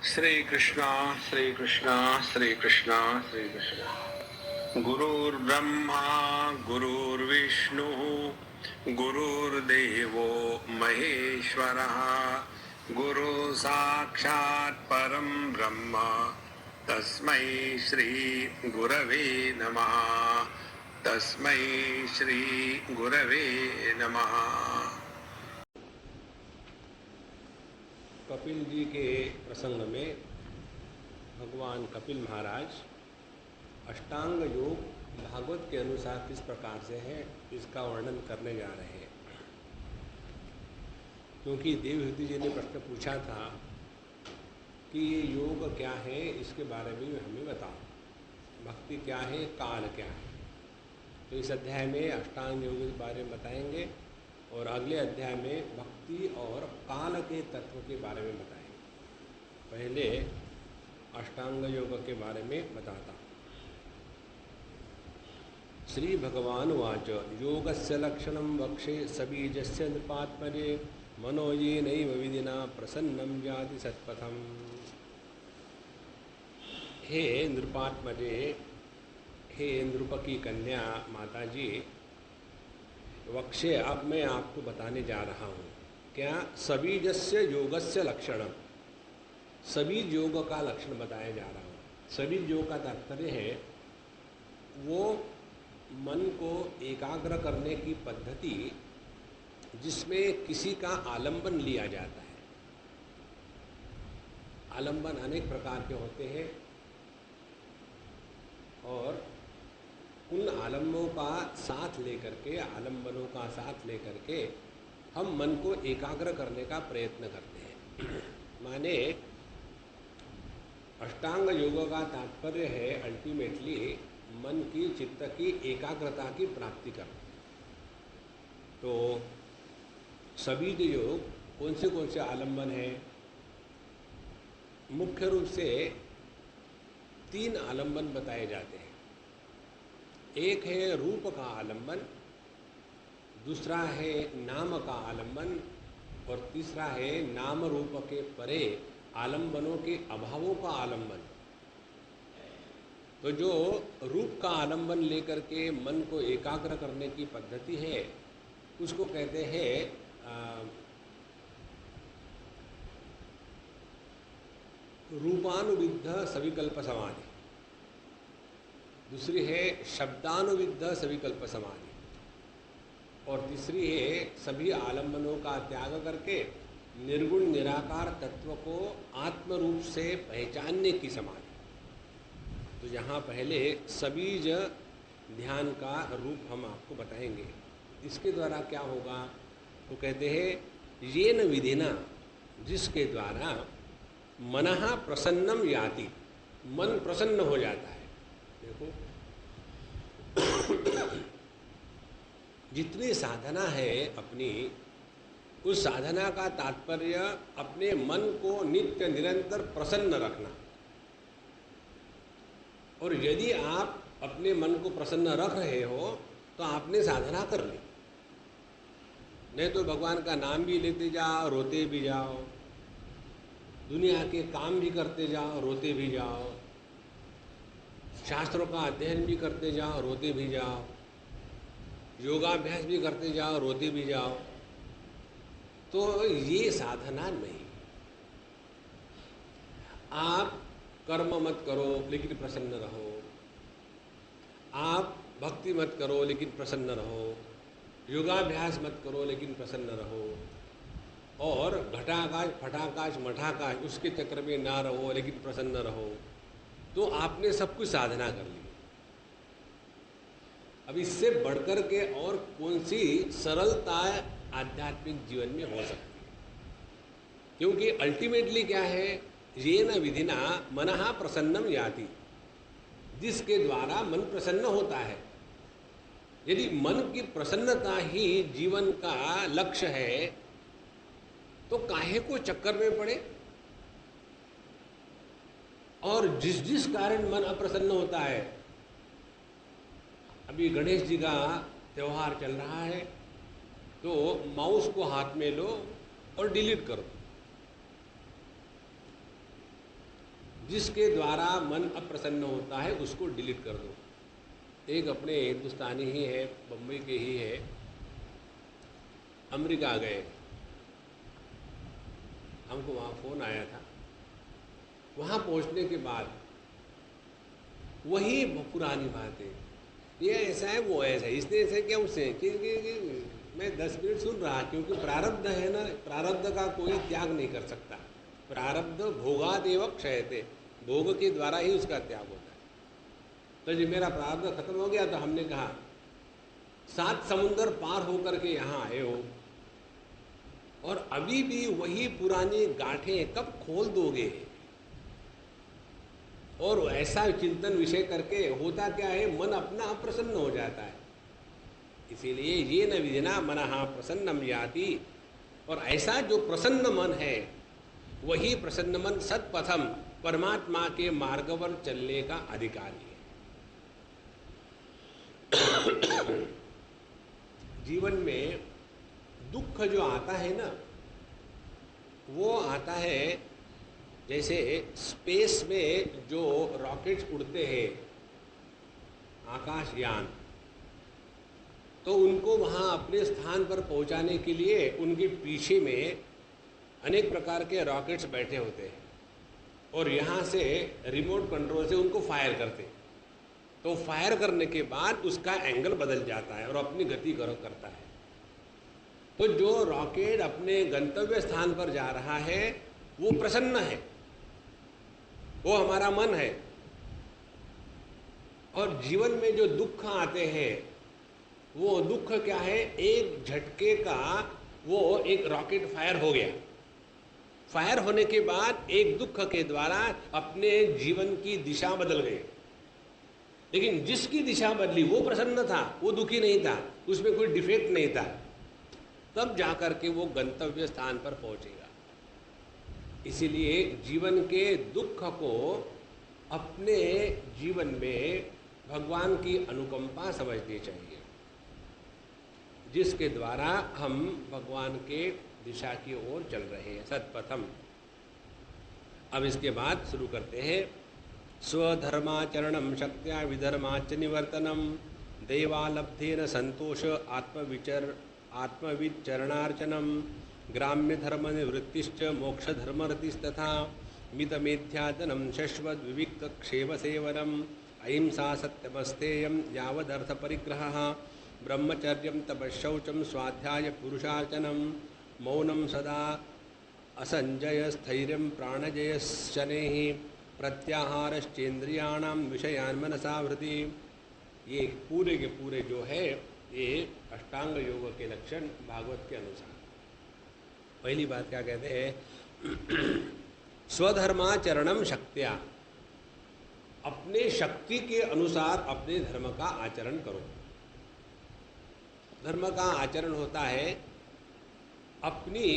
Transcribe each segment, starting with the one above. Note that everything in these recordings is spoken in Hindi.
श्री कृष्णा श्री कृष्णा श्री कृष्णा श्री कृष्णा। गुरुर्ब्रह्मा गुरुर्विष्णु गुरुर्देवो महेश्वरः गुरु साक्षात् परं ब्रह्म तस्मै श्री गुरवे नमः। तस्मै श्री गुरवे नमः। कपिल जी के प्रसंग में भगवान कपिल महाराज अष्टांग योग भागवत के अनुसार किस प्रकार से है इसका वर्णन करने जा रहे हैं। क्योंकि देवहूति जी ने प्रश्न पूछा था कि ये योग क्या है, इसके बारे में हमें बताओ, भक्ति क्या है, काल क्या है। तो इस अध्याय में अष्टांग योग के बारे में बताएंगे और अगले अध्याय में भक्ति और काल के तत्व के बारे में बताएंगे। पहले अष्टांग योग के बारे में बताता हूँ। श्री भगवान वाच योगस्य लक्षणं वक्षे सबीजस्य नृपात्मजे मनो येनैव विधिना प्रसन्नं याति सत्पथम्। हे नृपात्मजे, हे नृप की कन्या माता जी, वक्षे अब मैं आपको बताने जा रहा हूँ क्या सबीजस्य योगस्य लक्षणम, सबीज योग का लक्षण बताया जा रहा हूँ। सबीज योग का तात्पर्य है वो मन को एकाग्र करने की पद्धति जिसमें किसी का आलंबन लिया जाता है। आलंबन अनेक प्रकार के होते हैं और उन आलम्बों का साथ लेकर के, आलम्बनों का साथ लेकर के हम मन को एकाग्र करने का प्रयत्न करते हैं। माने अष्टांग योग का तात्पर्य है अल्टीमेटली मन की, चित्त की एकाग्रता की प्राप्ति करना। तो सबीज योग कौन से आलम्बन है? मुख्य रूप से 3 आलम्बन बताए जाते हैं। एक है रूप का आलंबन, दूसरा है नाम का आलंबन और तीसरा है नाम रूप के परे आलंबनों के अभावों का आलंबन। तो जो रूप का आलंबन लेकर के मन को एकाग्र करने की पद्धति है उसको कहते हैं रूपानुविद्ध सविकल्प समाधि। दूसरी है शब्दानुविद्ध सविकल्प समाधि और तीसरी है सभी आलंबनों का त्याग करके निर्गुण निराकार तत्व को आत्म रूप से पहचानने की समाधि। तो यहाँ पहले सबीज ध्यान का रूप हम आपको बताएंगे। इसके द्वारा क्या होगा? वो कहते हैं येन विधिना, जिसके द्वारा मनः प्रसन्नम याति, मन प्रसन्न हो जाता है। देखो जितनी साधना है अपनी, उस साधना का तात्पर्य अपने मन को नित्य निरंतर प्रसन्न रखना। और यदि आप अपने मन को प्रसन्न रख रहे हो तो आपने साधना कर ली। नहीं तो भगवान का नाम भी लेते जाओ, रोते भी जाओ, दुनिया के काम भी करते जाओ, रोते भी जाओ, शास्त्रों का अध्ययन भी करते जाओ, रोते भी जाओ, योगाभ्यास भी करते जाओ, रोते भी जाओ, तो ये साधना नहीं। आप कर्म मत करो लेकिन प्रसन्न रहो, आप भक्ति मत करो लेकिन प्रसन्न रहो, योगाभ्यास मत करो लेकिन प्रसन्न रहो, और घटाकाश फटाकाश मठाकाश उसके चक्र में ना रहो लेकिन प्रसन्न रहो, तो आपने सब कुछ साधना कर ली। अब इससे बढ़कर के और कौन सी सरलता आध्यात्मिक जीवन में हो सकती है? क्योंकि अल्टीमेटली क्या है? येन विधिना मनः प्रसन्नम याति, जिसके द्वारा मन प्रसन्न होता है। यदि मन की प्रसन्नता ही जीवन का लक्ष्य है तो काहे को चक्कर में पड़े? और जिस कारण मन अप्रसन्न होता है, अभी गणेश जी का त्यौहार चल रहा है तो माउस को हाथ में लो और डिलीट कर दो। जिसके द्वारा मन अप्रसन्न होता है उसको डिलीट कर दो। एक अपने हिंदुस्तानी ही है, बम्बई के ही है, अमेरिका गए, हमको वहाँ फ़ोन आया था। वहाँ पहुँचने के बाद वही पुरानी बातें, ये ऐसा है वो ऐसा है, इसने ऐसा क्या उससे कि मैं 10 मिनट सुन रहा, क्योंकि प्रारब्ध है ना, प्रारब्ध का कोई त्याग नहीं कर सकता। प्रारब्ध भोगादेव क्षयते, भोग के द्वारा ही उसका त्याग होता है। तो जी मेरा प्रारब्ध खत्म हो गया तो हमने कहा 7 समुंदर पार होकर के यहाँ आए हो और अभी भी वही पुरानी गांठें कब खोल दोगे? और ऐसा चिंतन विषय करके होता क्या है, मन अपना अप्रसन्न हो जाता है। इसीलिए ये न विधिना मनः प्रसन्नम याति, और ऐसा जो प्रसन्न मन है वही प्रसन्न मन सत्पथम परमात्मा के मार्ग पर चलने का अधिकारी है। जीवन में दुख जो आता है ना, वो आता है जैसे स्पेस में जो रॉकेट्स उड़ते हैं, आकाशयान, तो उनको वहाँ अपने स्थान पर पहुँचाने के लिए उनके पीछे में अनेक प्रकार के रॉकेट्स बैठे होते हैं और यहाँ से रिमोट कंट्रोल से उनको फायर करते हैं। तो फायर करने के बाद उसका एंगल बदल जाता है और अपनी गति करता है। तो जो रॉकेट अपने गंतव्य स्थान पर जा रहा है वो प्रसन्न है, वो हमारा मन है। और जीवन में जो दुख आते हैं वो दुख क्या है, एक झटके का वो एक रॉकेट फायर हो गया, फायर होने के बाद एक दुख के द्वारा अपने जीवन की दिशा बदल गई। लेकिन जिसकी दिशा बदली वो प्रसन्न था, वो दुखी नहीं था, उसमें कोई डिफेक्ट नहीं था, तब जाकर के वो गंतव्य स्थान पर पहुंचेगा। इसीलिए जीवन के दुख को अपने जीवन में भगवान की अनुकंपा समझनी चाहिए, जिसके द्वारा हम भगवान के दिशा की ओर चल रहे हैं, सत्पथम। अब इसके बाद शुरू करते हैं। स्वधर्माचरणम शक्त्या विधर्माच निवर्तनम देवालब्धेन संतोष आत्मविचरणार्चनम ग्राम्य धर्म निवृत्तिश्च मोक्ष धर्मरतिस्तथा मितमेध्यादनम शश्वत विविक्त क्षेम सेवनम अहिंसा सत्यमस्तेयम यावदर्थ परिग्रहः ब्रह्मचर्यम तपशौचम स्वाध्याय पुरुषार्चनम मौनम सदा असंजय स्थैर्यं प्राणजय शनैः प्रत्याहारश्चेन्द्रियाणां विषयान् मनसा वृत्ति। ये पूरे के पूरे जो है ये अष्टांग योग के लक्षण भागवत के अनुसार। पहली बात क्या कहते हैं, स्वधर्माचरणम शक्त्या, अपने शक्ति के अनुसार अपने धर्म का आचरण करो। धर्म का आचरण होता है अपनी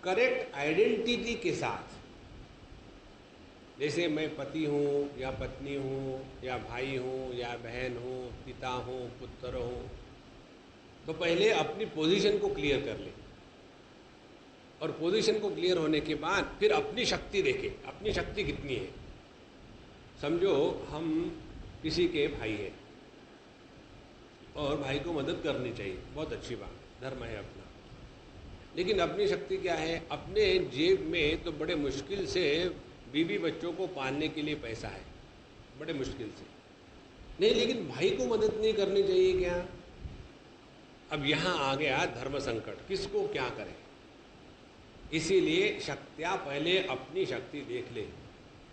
करेक्ट आइडेंटिटी के साथ। जैसे मैं पति हूँ या पत्नी हूँ या भाई हूँ या बहन हूँ, पिता हूँ, पुत्र हूँ, तो पहले अपनी पोजीशन को क्लियर कर ले और पोजीशन को क्लियर होने के बाद फिर अपनी शक्ति देखें, अपनी शक्ति कितनी है। समझो हम किसी के भाई हैं और भाई को मदद करनी चाहिए, बहुत अच्छी बात, धर्म है अपना। लेकिन अपनी शक्ति क्या है, अपने जेब में तो बड़े मुश्किल से बीवी बच्चों को पालने के लिए पैसा है, बड़े मुश्किल से नहीं, लेकिन भाई को मदद नहीं करनी चाहिए क्या? अब यहाँ आ गया धर्म संकट, किसको क्या करें। इसीलिए शक्तियाँ पहले अपनी शक्ति देख ले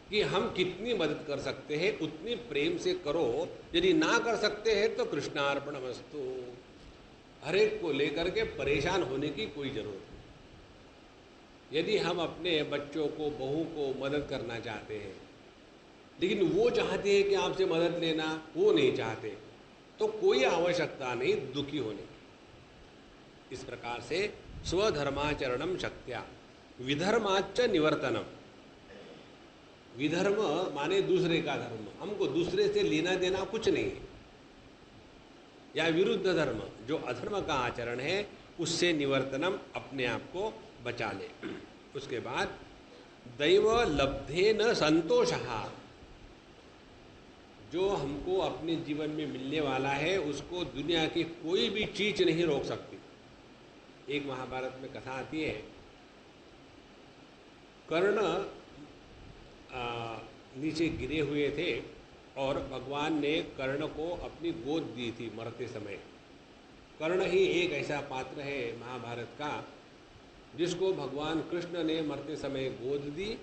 कि हम कितनी मदद कर सकते हैं, उतनी प्रेम से करो। यदि ना कर सकते हैं तो कृष्णार्पणमस्तु, हर एक को लेकर के परेशान होने की कोई जरूरत नहीं। यदि हम अपने बच्चों को, बहू को मदद करना चाहते हैं, लेकिन वो चाहते हैं कि आपसे मदद लेना, वो नहीं चाहते, तो कोई आवश्यकता नहीं दुखी होने की। इस प्रकार से स्वधर्माचरणम शक्त्या विधर्माच्च निवर्तनम। विधर्म माने दूसरे का धर्म, हमको दूसरे से लेना देना कुछ नहीं है। या विरुद्ध धर्म, जो अधर्म का आचरण है, उससे निवर्तनम, अपने आप को बचा ले। उसके बाद दैव लब्धे न संतोषः, जो हमको अपने जीवन में मिलने वाला है उसको दुनिया की कोई भी चीज नहीं रोक सकती। एक महाभारत में कथा आती है, कर्ण नीचे गिरे हुए थे और भगवान ने कर्ण को अपनी गोद दी थी मरते समय। कर्ण ही एक ऐसा पात्र है महाभारत का जिसको भगवान कृष्ण ने मरते समय गोद दी,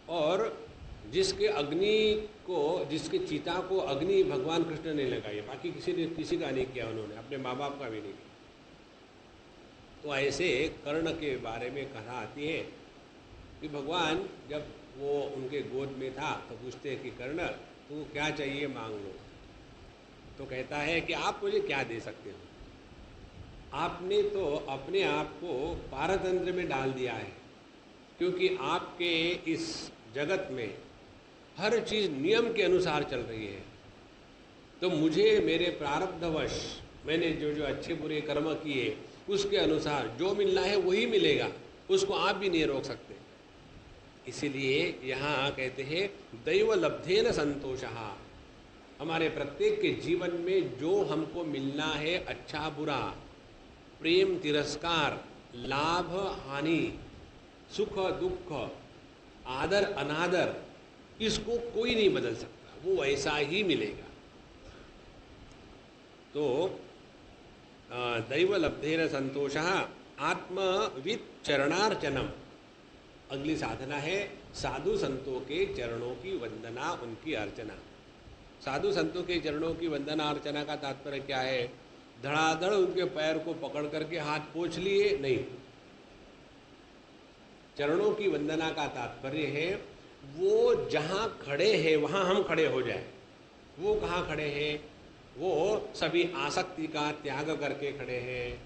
और जिसके चिता को अग्नि भगवान कृष्ण ने लगाई, बाकी किसी का नहीं किया उन्होंने, अपने माँ बाप का भी नहीं किया। तो ऐसे कर्ण के बारे में कथा आती है कि भगवान जब वो उनके गोद में था तो पूछते हैं कि कर्ण तुमको क्या चाहिए मांग लो। तो कहता है कि आप मुझे क्या दे सकते हो, आपने तो अपने आप को पारतंत्र में डाल दिया है, क्योंकि आपके इस जगत में हर चीज़ नियम के अनुसार चल रही है। तो मुझे मेरे प्रारब्धवश मैंने जो जो अच्छे बुरे कर्म किए उसके अनुसार जो मिलना है वही मिलेगा, उसको आप भी नहीं रोक सकते। इसीलिए यहाँ कहते हैं दैव लब्धेन संतोषः, हमारे प्रत्येक के जीवन में जो हमको मिलना है अच्छा बुरा, प्रेम तिरस्कार, लाभ हानि, सुख दुख, आदर अनादर, इसको कोई नहीं बदल सकता, वो ऐसा ही मिलेगा। तो दैव लब्धेन संतोषः आत्मवित् चरणार्चनम, अगली साधना है साधु संतों के चरणों की वंदना, उनकी अर्चना। साधु संतों के चरणों की वंदना अर्चना का तात्पर्य क्या है? धड़ाधड़ उनके पैर को पकड़ करके हाथ पोंछ लिए नहीं। चरणों की वंदना का तात्पर्य है वो जहाँ खड़े हैं वहाँ हम खड़े हो जाए। वो कहाँ खड़े हैं? वो सभी आसक्ति का त्याग करके खड़े हैं,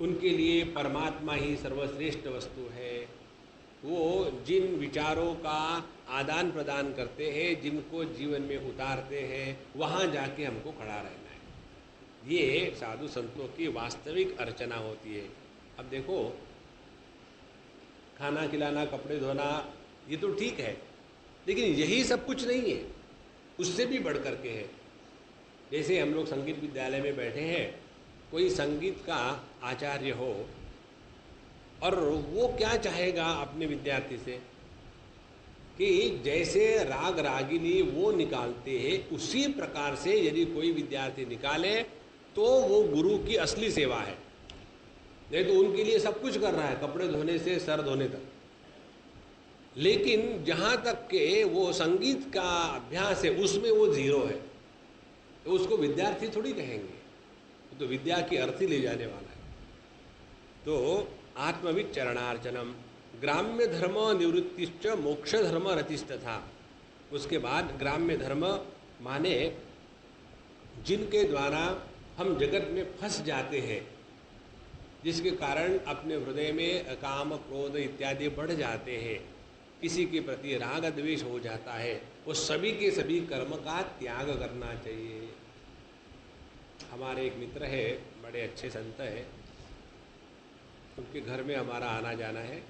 उनके लिए परमात्मा ही सर्वश्रेष्ठ वस्तु है। वो जिन विचारों का आदान प्रदान करते हैं, जिनको जीवन में उतारते हैं, वहाँ जाके हमको खड़ा रहना है। ये साधु संतों की वास्तविक अर्चना होती है। अब देखो, खाना खिलाना, कपड़े धोना, ये तो ठीक है, लेकिन यही सब कुछ नहीं है, उससे भी बढ़ कर के है। जैसे हम लोग संगीत विद्यालय में बैठे हैं, कोई संगीत का आचार्य हो और वो क्या चाहेगा अपने विद्यार्थी से कि जैसे राग रागिनी वो निकालते हैं उसी प्रकार से यदि कोई विद्यार्थी निकाले तो वो गुरु की असली सेवा है। नहीं तो उनके लिए सब कुछ कर रहा है, कपड़े धोने से सर धोने तक, लेकिन जहाँ तक के वो संगीत का अभ्यास है उसमें वो जीरो है, तो उसको विद्यार्थी थोड़ी कहेंगे, तो विद्या की अर्थी ले जाने वाला है। तो आत्मवित् चरणार्चनम, ग्राम्य धर्म निवृत्तिश्च मोक्ष धर्म रतिस्तथा। उसके बाद ग्राम्य धर्म माने जिनके द्वारा हम जगत में फंस जाते हैं, जिसके कारण अपने हृदय में काम क्रोध इत्यादि बढ़ जाते हैं, किसी के प्रति राग द्वेष हो जाता है, वो सभी के सभी कर्म का त्याग करना चाहिए। हमारे एक मित्र है, बड़े अच्छे संत है, उनके घर में हमारा आना जाना है।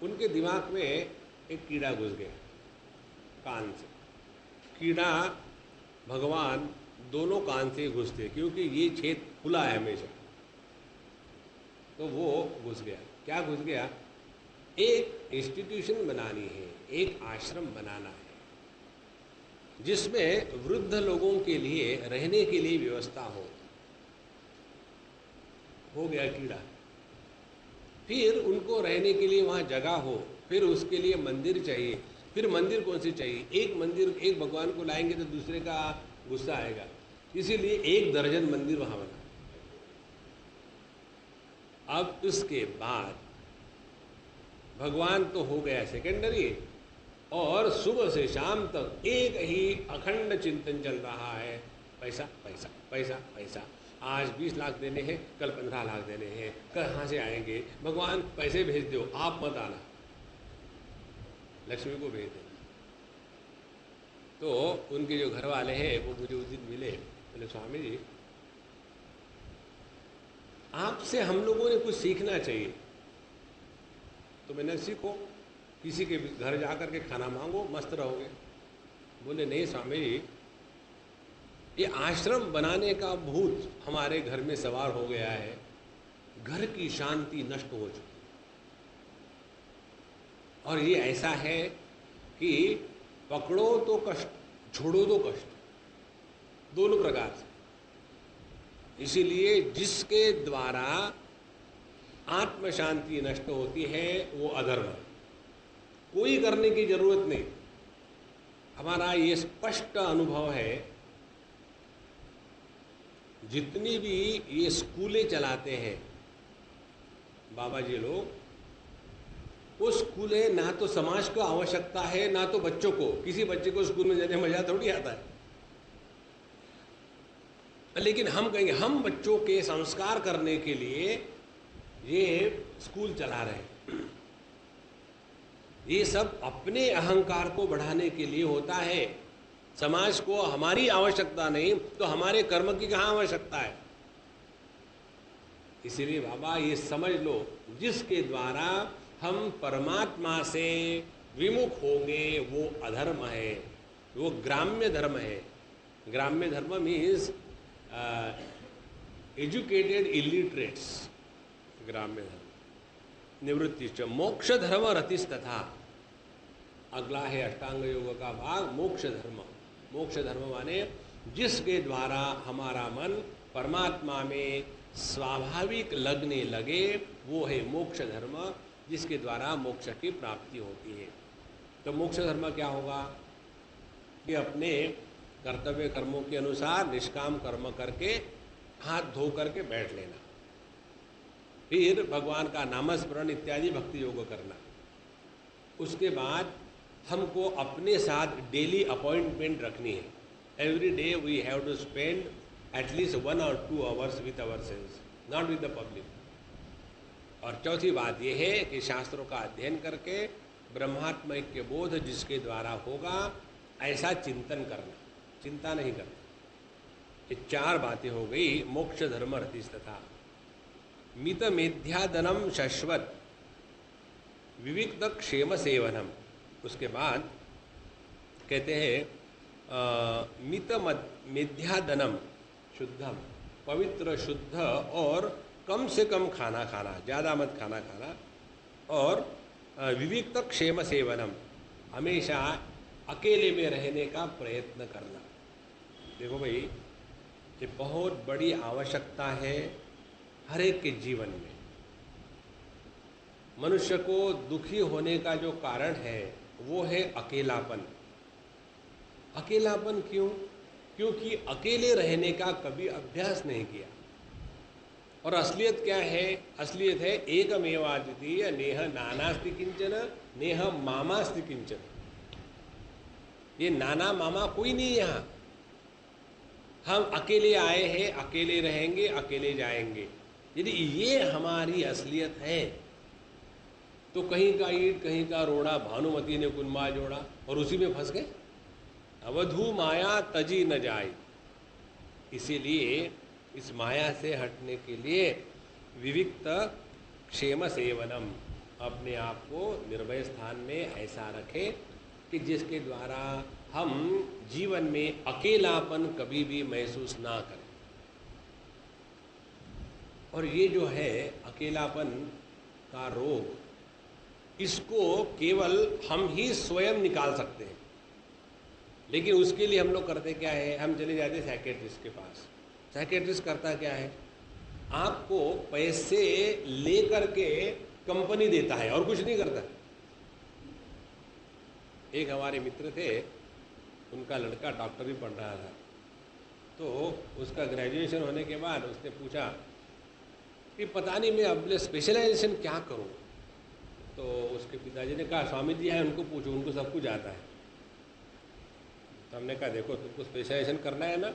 उनके दिमाग में एक कीड़ा घुस गया कान से। कीड़ा भगवान दोनों कान से घुसते, क्योंकि ये छेद खुला है हमेशा, तो वो घुस गया। क्या घुस गया? एक इंस्टीट्यूशन बनानी है, एक आश्रम बनाना है जिसमें वृद्ध लोगों के लिए रहने के लिए व्यवस्था हो गया कीड़ा। फिर उनको रहने के लिए वहाँ जगह हो, फिर उसके लिए मंदिर चाहिए। फिर मंदिर कौन सी चाहिए? एक मंदिर, एक भगवान को लाएंगे तो दूसरे का गुस्सा आएगा, इसीलिए 1 दर्जन मंदिर वहाँ बना। अब उसके बाद भगवान तो हो गया सेकेंडरी, और सुबह से शाम तक एक ही अखंड चिंतन चल रहा है, पैसा पैसा पैसा पैसा। आज 20 लाख देने हैं, कल 15 लाख देने हैं, कहाँ से आएंगे? भगवान पैसे भेज दो, आप मत आना, लक्ष्मी को भेज देना। तो उनके जो घर वाले हैं वो मुझे उस दिन मिले, बोले स्वामी जी आपसे हम लोगों ने कुछ सीखना चाहिए। तो मैंने सीखो, किसी के घर जा कर के खाना मांगो, मस्त रहोगे। बोले नहीं स्वामी जी, ये आश्रम बनाने का भूत हमारे घर में सवार हो गया है, घर की शांति नष्ट हो चुकी। और ये ऐसा है कि पकड़ो तो कष्ट, छोड़ो तो कष्ट, दोनों प्रकार से। इसीलिए जिसके द्वारा आत्म शांति नष्ट होती है वो अधर्म है, कोई करने की जरूरत नहीं। हमारा ये स्पष्ट अनुभव है, जितनी भी ये स्कूलें चलाते हैं बाबा जी लोग, वो स्कूलें ना तो समाज को आवश्यकता है ना तो बच्चों को। किसी बच्चे को स्कूल में जाने में मजा थोड़ी आता है, लेकिन हम कहेंगे हम बच्चों के संस्कार करने के लिए ये स्कूल चला रहे हैं। ये सब अपने अहंकार को बढ़ाने के लिए होता है। समाज को हमारी आवश्यकता नहीं तो हमारे कर्म की कहाँ आवश्यकता है। इसीलिए बाबा ये समझ लो, जिसके द्वारा हम परमात्मा से विमुख होंगे वो अधर्म है, वो ग्राम्य धर्म है। ग्राम्य धर्म मीन्स एजुकेटेड इलिटरेट्स, ग्राम्य धर्म। निवृत्तिश्च मोक्ष धर्म रतिस्तथा, अगला है अष्टांग योग का भाग मोक्ष धर्म। मोक्ष धर्म माने जिसके द्वारा हमारा मन परमात्मा में स्वाभाविक लगने लगे, वो है मोक्ष धर्म, जिसके द्वारा मोक्ष की प्राप्ति होती है। तो मोक्ष धर्म क्या होगा कि अपने कर्तव्य कर्मों के अनुसार निष्काम कर्म करके हाथ धो करके बैठ लेना, फिर भगवान का नामस्मरण इत्यादि भक्ति योग करना। उसके बाद हमको अपने साथ डेली अपॉइंटमेंट रखनी है। Every day we have to spend at least 1 or 2 hours with our selves, not with the public. और चौथी बात यह है कि शास्त्रों का अध्ययन करके ब्रह्मात्म के बोध जिसके द्वारा होगा ऐसा चिंतन करना, चिंता नहीं करना। ये 4 बातें हो गई मोक्ष धर्म रतिस्तथा। मित मेध्यादनम शश्वत विविक्त क्षेम सेवनम। उसके बाद कहते हैं मित मेध्यादनम, शुद्धम, पवित्र शुद्ध और कम से कम खाना खाना, ज़्यादा मत खाना खाना। और विविक्त क्षेम सेवनम, हमेशा अकेले में रहने का प्रयत्न करना। देखो भाई, ये बहुत बड़ी आवश्यकता है हर एक के जीवन में। मनुष्य को दुखी होने का जो कारण है वो है अकेलापन। अकेलापन क्यों? क्योंकि अकेले रहने का कभी अभ्यास नहीं किया। और असलियत क्या है? असलियत है एकमेवाद्वितीय नेह नानास्ति किंचन नेह मामास्ति किंचन। ये नाना मामा कोई नहीं यहाँ। हम अकेले आए हैं, अकेले रहेंगे, अकेले जाएंगे। यदि ये हमारी असलियत है तो कहीं का ईंट कहीं का रोड़ा, भानुमती ने कुनमा जोड़ा, और उसी में फंस गए। अवधू माया तजी न जाए। इसीलिए इस माया से हटने के लिए विविक्त क्षेम सेवनम, अपने आप को निर्भय स्थान में ऐसा रखें कि जिसके द्वारा हम जीवन में अकेलापन कभी भी महसूस ना करें। और ये जो है अकेलापन का रोग, इसको केवल हम ही स्वयं निकाल सकते हैं। लेकिन उसके लिए हम लोग करते क्या है? हम चले जाते हैं साइकेट्रिस्ट के पास। साइकेट्रिस्ट करता क्या है? आपको पैसे लेकर के कंपनी देता है और कुछ नहीं करता। एक हमारे मित्र थे, उनका लड़का डॉक्टरी पढ़ रहा था। तो उसका ग्रेजुएशन होने के बाद उसने पूछा कि पता नहीं मैं अब स्पेशलाइजेशन क्या करूं। तो उसके पिताजी ने कहा स्वामी जी है, उनको पूछो, उनको सब कुछ आता है। तो हमने कहा देखो तुमको स्पेशलाइजेशन करना है ना,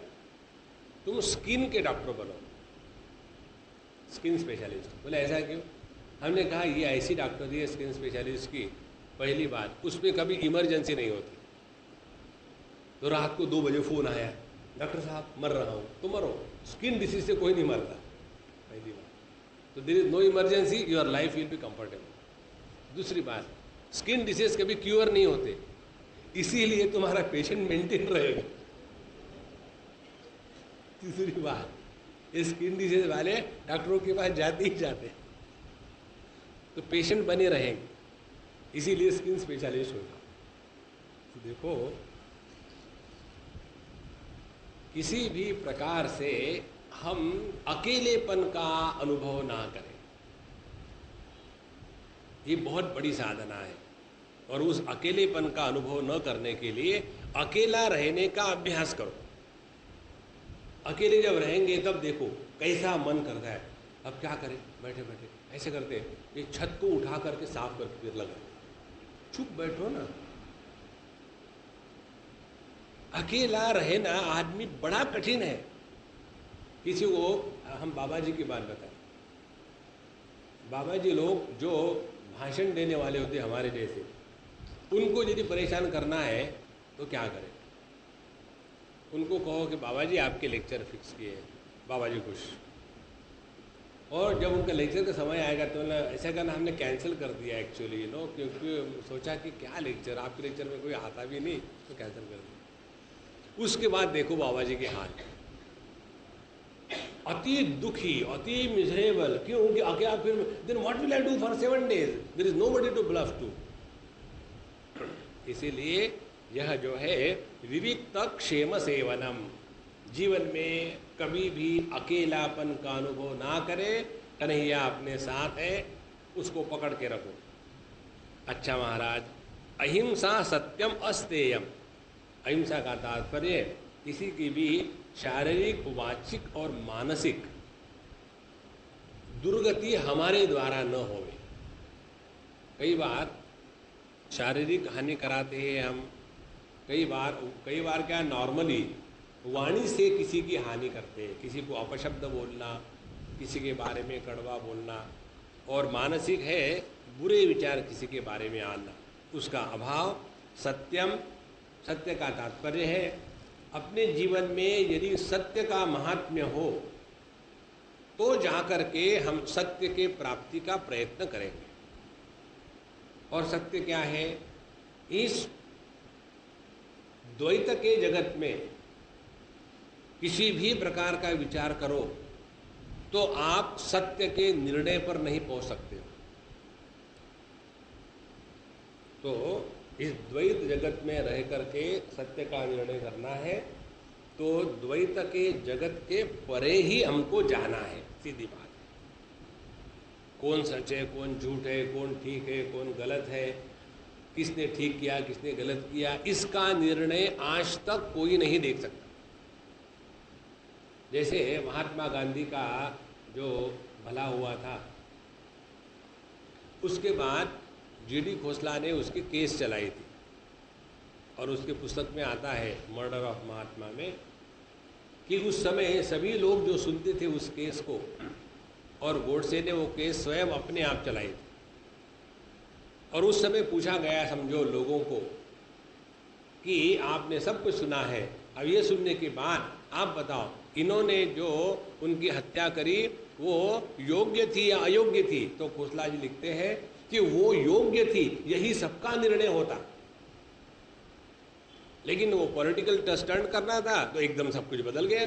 तुम स्किन के डॉक्टर बनो, स्किन स्पेशलिस्ट। बोले ऐसा क्यों? हमने कहा ये ऐसी डॉक्टरी है स्किन स्पेशलिस्ट की, पहली बात उसमें कभी इमरजेंसी नहीं होती। तो रात को 2 बजे फ़ोन आया, डॉक्टर साहब मर रहा हूँ। तो मरो, स्किन डिसीज से कोई नहीं मरता, पहली बात। तो there is no emergency, your life will be comfortable. दूसरी बात, स्किन डिसीज कभी क्योर नहीं होते, इसीलिए तुम्हारा पेशेंट मेंटेन रहेगा। तीसरी बात, स्किन डिसीज वाले डॉक्टरों के पास जाते ही जाते, तो पेशेंट बने रहेंगे, इसीलिए स्किन स्पेशलिस्ट होगा। तो देखो, किसी भी प्रकार से हम अकेलेपन का अनुभव ना करें, ये बहुत बड़ी साधना है। और उस अकेलेपन का अनुभव न करने के लिए अकेला रहने का अभ्यास करो। अकेले जब रहेंगे तब देखो कैसा मन करता है, अब क्या करें, बैठे बैठे ऐसे करते हैं, ये छत को उठा करके साफ करके फिर लगा, चुप बैठो ना। अकेला रहना आदमी बड़ा कठिन है। किसी को हम बाबा जी की बात बताएं, बाबा जी लोग जो भाषण देने वाले होते हमारे जैसे, उनको यदि परेशान करना है तो क्या करें? उनको कहो कि बाबा जी आपके लेक्चर फिक्स किए हैं, बाबा जी खुश। और जब उनका लेक्चर का समय आएगा तो ना ऐसा करना हमने कैंसिल कर दिया एक्चुअली, क्योंकि सोचा कि क्या लेक्चर, आपके लेक्चर में कोई आता भी नहीं, तो कैंसिल कर दिया। उसके बाद देखो बाबा जी के हाल, अति दुखी, अति मिजरेबल। क्यों? कि आगे आप फिर then what will I do for 7 days, there is nobody to bluff to. इसीलिए यह जो है विविक्त क्षेम सेवनम, जीवन में कभी भी अकेलापन का अनुभव ना करें। कन्हैया अपने साथ है, उसको पकड़ के रखो। अच्छा महाराज, अहिंसा सत्यम अस्तेयम। अहिंसा का तात्पर्य किसी की भी शारीरिक, वाचिक और मानसिक दुर्गति हमारे द्वारा न होवे। कई बार शारीरिक हानि कराते हैं हम, कई बार क्या नॉर्मली वाणी से किसी की हानि करते हैं, किसी को अपशब्द बोलना, किसी के बारे में कड़वा बोलना, और मानसिक है बुरे विचार किसी के बारे में आना, उसका अभाव। सत्यम, सत्य का तात्पर्य है अपने जीवन में यदि सत्य का महात्म्य हो तो जाकर के हम सत्य के प्राप्ति का प्रयत्न करेंगे। और सत्य क्या है? इस द्वैत के जगत में किसी भी प्रकार का विचार करो तो आप सत्य के निर्णय पर नहीं पहुंच सकते हो। तो इस द्वैत जगत में रह करके सत्य का निर्णय करना है, तो द्वैत के जगत के परे ही हमको जाना है। सीधी बात है। कौन सच है, कौन झूठ है, कौन ठीक है, कौन गलत है, किसने ठीक किया, किसने गलत किया, इसका निर्णय आज तक कोई नहीं देख सकता। जैसे महात्मा गांधी का जो भला हुआ था, उसके बाद जीडी खोसला ने उसकी केस चलाई थी, और उसके पुस्तक में आता है मर्डर ऑफ महात्मा में कि उस समय सभी लोग जो सुनते थे उस केस को, और गोडसे ने वो केस स्वयं अपने आप चलाई थी। और उस समय पूछा गया, समझो लोगों को, कि आपने सब कुछ सुना है, अब ये सुनने के बाद आप बताओ इन्होंने जो उनकी हत्या करी वो योग्य थी या अयोग्य थी? तो खोसला जी लिखते हैं कि वो योग्य थी, यही सबका निर्णय होता। लेकिन वो पॉलिटिकल स्टंट करना था तो एकदम सब कुछ बदल गया।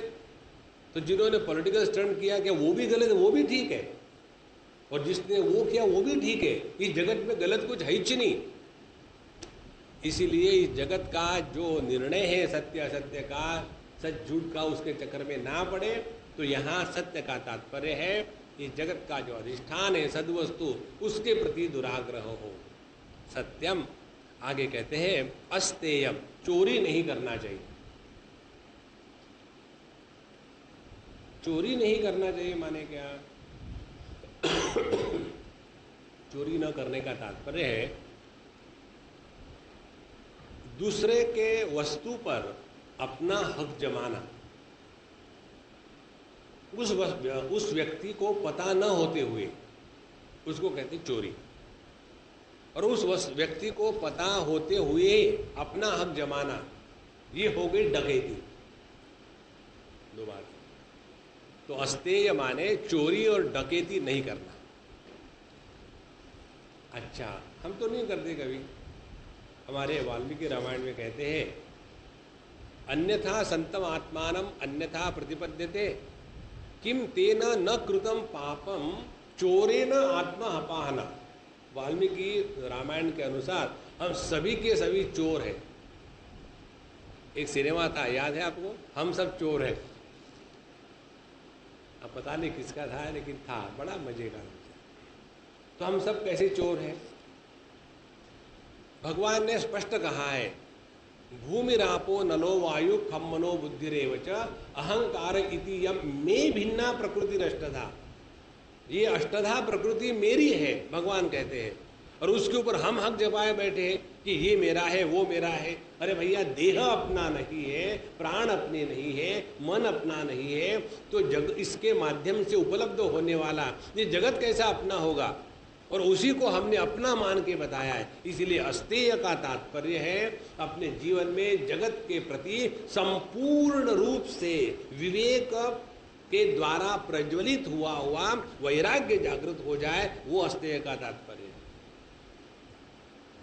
तो जिन्होंने पॉलिटिकल स्टंट किया क्या वो भी गलत है? वो भी ठीक है। और जिसने वो किया वो भी ठीक है। इस जगत में गलत कुछ है ही नहीं। इसीलिए इस जगत का जो निर्णय है सत्य असत्य का, सच झूठ का, उसके चक्कर में ना पड़े। तो यहाँ सत्य का तात्पर्य है इस जगत का जो अधिष्ठान है सद्वस्तु, उसके प्रति दुराग्रह हो। सत्यम, आगे कहते हैं अस्तेयम, चोरी नहीं करना चाहिए। चोरी नहीं करना चाहिए माने क्या? चोरी न करने का तात्पर्य है दूसरे के वस्तु पर अपना हक जमाना। उस व्यक्ति को पता न होते हुए उसको कहते चोरी, और उस व्यक्ति को पता होते हुए अपना हक जमाना, ये हो गई डकैती। दो बात। तो अस्तेय माने चोरी और डकैती नहीं करना। अच्छा, हम तो नहीं करते कभी। हमारे वाल्मीकि रामायण में कहते हैं, अन्यथा संतम आत्मानम अन्यथा प्रतिपद्यते किम तेन न कृतम पापम चोरेन आत्मा अपाहना। वाल्मीकि रामायण के अनुसार हम सभी के सभी चोर हैं। एक सिनेमा था, याद है आपको, हम सब चोर हैं। अब पता नहीं किसका था, लेकिन था, बड़ा मजे का। तो हम सब कैसे चोर हैं? भगवान ने स्पष्ट कहा है, भूमिरापो नलो वायु खम मनो बुद्धिरेवच अहंकार इति यम में भिन्ना प्रकृति अष्टधा। ये अष्टधा प्रकृति मेरी है, भगवान कहते हैं, और उसके ऊपर हम हक जमाए बैठे हैं कि ये मेरा है, वो मेरा है। अरे भैया, देह अपना नहीं है, प्राण अपने नहीं है, मन अपना नहीं है, तो जग इसके माध्यम से उपलब्ध होने वाला ये जगत कैसा अपना होगा? और उसी को हमने अपना मान के बताया है। इसलिए अस्तेय का तात्पर्य है अपने जीवन में जगत के प्रति संपूर्ण रूप से विवेक के द्वारा प्रज्वलित हुआ वैराग्य जागृत हो जाए, वो अस्तेय का तात्पर्य है।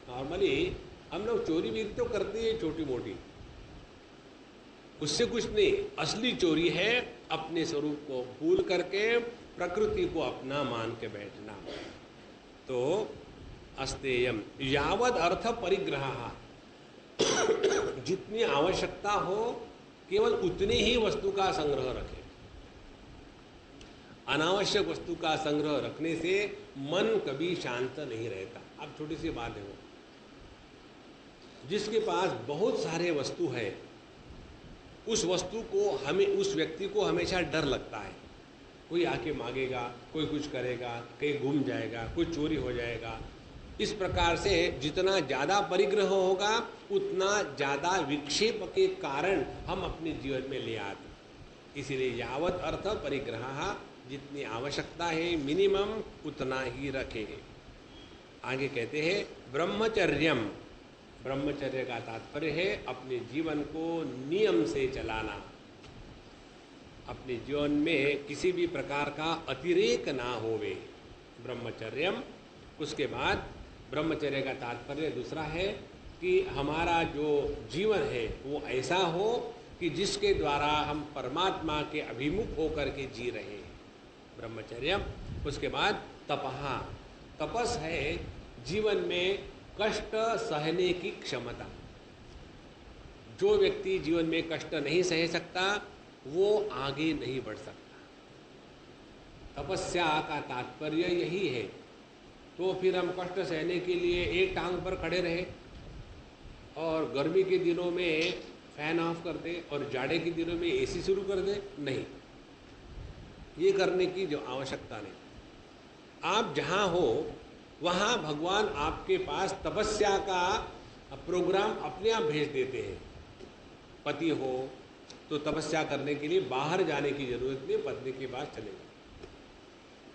नॉर्मली हम लोग चोरी भी तो करते हैं छोटी मोटी, उससे कुछ नहीं। असली चोरी है अपने स्वरूप को भूल करके प्रकृति को अपना मान के बैठना। तो अस्तेयम यावद अर्थ परिग्रह, जितनी आवश्यकता हो केवल उतनी ही वस्तु का संग्रह रखें। अनावश्यक वस्तु का संग्रह रखने से मन कभी शांत नहीं रहता। अब छोटी सी बात है, वो जिसके पास बहुत सारे वस्तु है, उस वस्तु को हमें, उस व्यक्ति को हमेशा डर लगता है, कोई आके मांगेगा, कोई कुछ करेगा, कहीं गुम जाएगा, कोई चोरी हो जाएगा। इस प्रकार से जितना ज़्यादा परिग्रह होगा उतना ज़्यादा विक्षेप के कारण हम अपने जीवन में ले आते। इसीलिए यावत अर्थ परिग्रह, जितनी आवश्यकता है मिनिमम उतना ही रखें। आगे कहते हैं ब्रह्मचर्यम, ब्रह्मचर्य का तात्पर्य है अपने जीवन को नियम से चलाना, अपने जीवन में किसी भी प्रकार का अतिरेक ना होवे, ब्रह्मचर्यम। उसके बाद ब्रह्मचर्य का तात्पर्य दूसरा है कि हमारा जो जीवन है वो ऐसा हो कि जिसके द्वारा हम परमात्मा के अभिमुख होकर के जी रहे हैं, ब्रह्मचर्यम। उसके बाद तपहा, तपस है जीवन में कष्ट सहने की क्षमता। जो व्यक्ति जीवन में कष्ट नहीं सह सकता वो आगे नहीं बढ़ सकता। तपस्या का तात्पर्य यही है। तो फिर हम कष्ट सहने के लिए एक टांग पर खड़े रहे और गर्मी के दिनों में फैन ऑफ कर दे और जाड़े के दिनों में एसी शुरू कर दे, नहीं, ये करने की जो आवश्यकता नहीं। आप जहाँ हो वहाँ भगवान आपके पास तपस्या का प्रोग्राम अपने आप भेज देते हैं। पति हो तो तपस्या करने के लिए बाहर जाने की जरूरत नहीं, पत्नी के पास चले जाओ।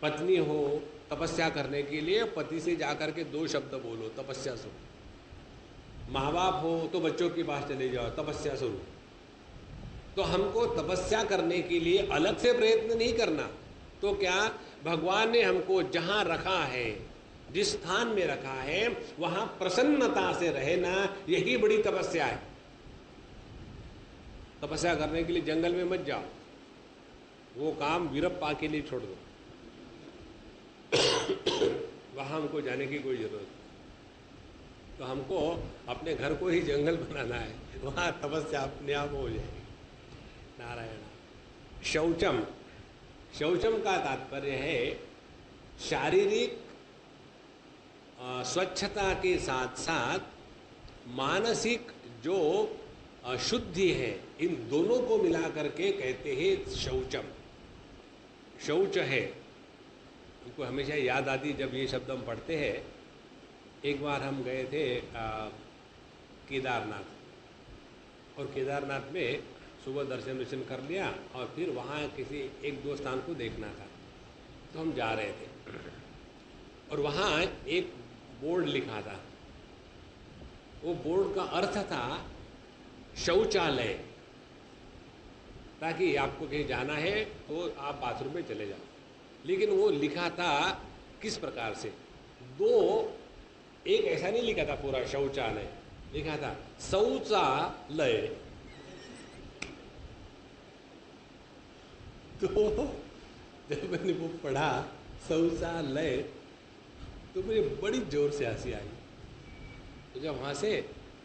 पत्नी हो तपस्या करने के लिए पति से जाकर के 2 शब्द बोलो, तपस्या शुरू। माँ बाप हो तो बच्चों के पास चले जाओ, तपस्या शुरू। तो हमको तपस्या करने के लिए अलग से प्रयत्न नहीं करना। तो क्या भगवान ने हमको जहाँ रखा है, जिस स्थान में रखा है, वहाँ प्रसन्नता से रहना, यही बड़ी तपस्या है। तपस्या करने के लिए जंगल में मत जाओ, वो काम वीरप्पा के लिए छोड़ दो, वहाँ हमको जाने की कोई जरूरत नहीं। तो हमको अपने घर को ही जंगल बनाना है, वहाँ तपस्या अपने आप हो जाएगी। नारायण। शौचम, शौचम का तात्पर्य है शारीरिक स्वच्छता के साथ साथ मानसिक जो शुद्धि है, इन दोनों को मिला करके कहते हैं शौचम। शौच है, हमको हमेशा याद आती जब ये शब्द हम पढ़ते हैं। एक बार हम गए थे केदारनाथ, और केदारनाथ में सुबह दर्शन कर लिया और फिर वहाँ किसी 1-2 स्थान को देखना था। तो हम जा रहे थे और वहाँ एक बोर्ड लिखा था। वो बोर्ड का अर्थ था शौचालय, ताकि आपको कहीं जाना है तो आप बाथरूम में चले जाओ। लेकिन वो लिखा था किस प्रकार से, 2 एक ऐसा नहीं लिखा था पूरा शौचालय, लिखा था शौचालय। तो जब मैंने वो पढ़ा शौचालय तो मुझे बड़ी जोर से हंसी आई। तो जब हंसे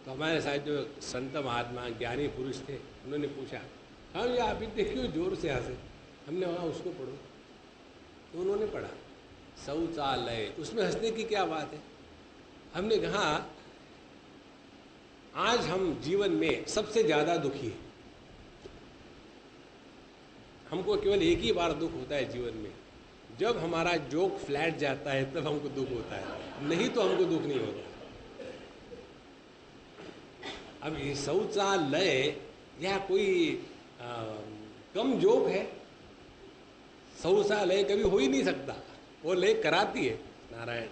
तो हमारे साथ जो संत महात्मा ज्ञानी पुरुष थे उन्होंने पूछा, हम ये आप इतने क्यों जोर से हंसे? हमने वहाँ उसको पढ़ो, तो उन्होंने पढ़ा शौचालय, उसमें हंसने की क्या बात है? हमने कहा आज हम जीवन में सबसे ज़्यादा दुखी हैं। हमको केवल एक ही बार दुख होता है जीवन में, जब हमारा जोक फ्लैट जाता है तब हमको दुख होता है, नहीं तो हमको दुख नहीं होता। अब ये शौचालय यह कोई कम जोक है? शौचालय कभी हो ही नहीं सकता, वो लय कराती है नारायण।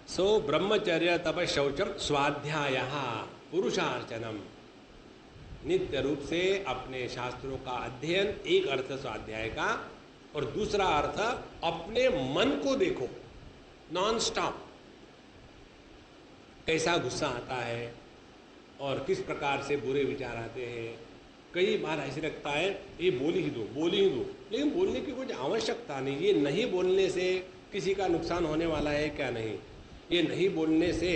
सो ब्रह्मचर्य तप शौचम स्वाध्याय पुरुषार्चनम, नित्य रूप से अपने शास्त्रों का अध्ययन, एक अर्थ स्वाध्याय का, और दूसरा अर्थ अपने मन को देखो नॉन स्टॉप, कैसा गुस्सा आता है और किस प्रकार से बुरे विचार आते हैं। कई बार ऐसे लगता है ये बोल ही दो, लेकिन बोलने की कुछ आवश्यकता नहीं। ये नहीं बोलने से किसी का नुकसान होने वाला है क्या? नहीं। ये नहीं बोलने से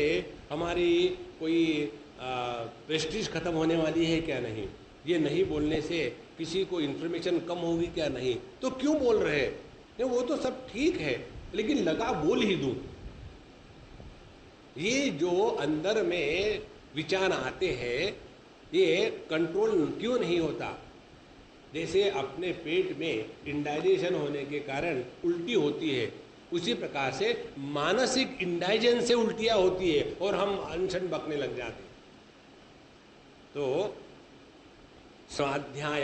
हमारी कोई प्रेस्टीज खत्म होने वाली है क्या? नहीं। ये नहीं बोलने से किसी को इन्फॉर्मेशन कम होगी क्या? नहीं। तो क्यों बोल रहे हैं? नहीं, वो तो सब ठीक है, लेकिन लगा बोल ही दूं। ये जो अंदर में विचार आते हैं ये कंट्रोल क्यों नहीं होता? जैसे अपने पेट में इंडाइजेशन होने के कारण उल्टी होती है, उसी प्रकार से मानसिक इंडाइजन से उल्टियाँ होती है और हम अनशन बकने लग जाते हैं। तो स्वाध्याय,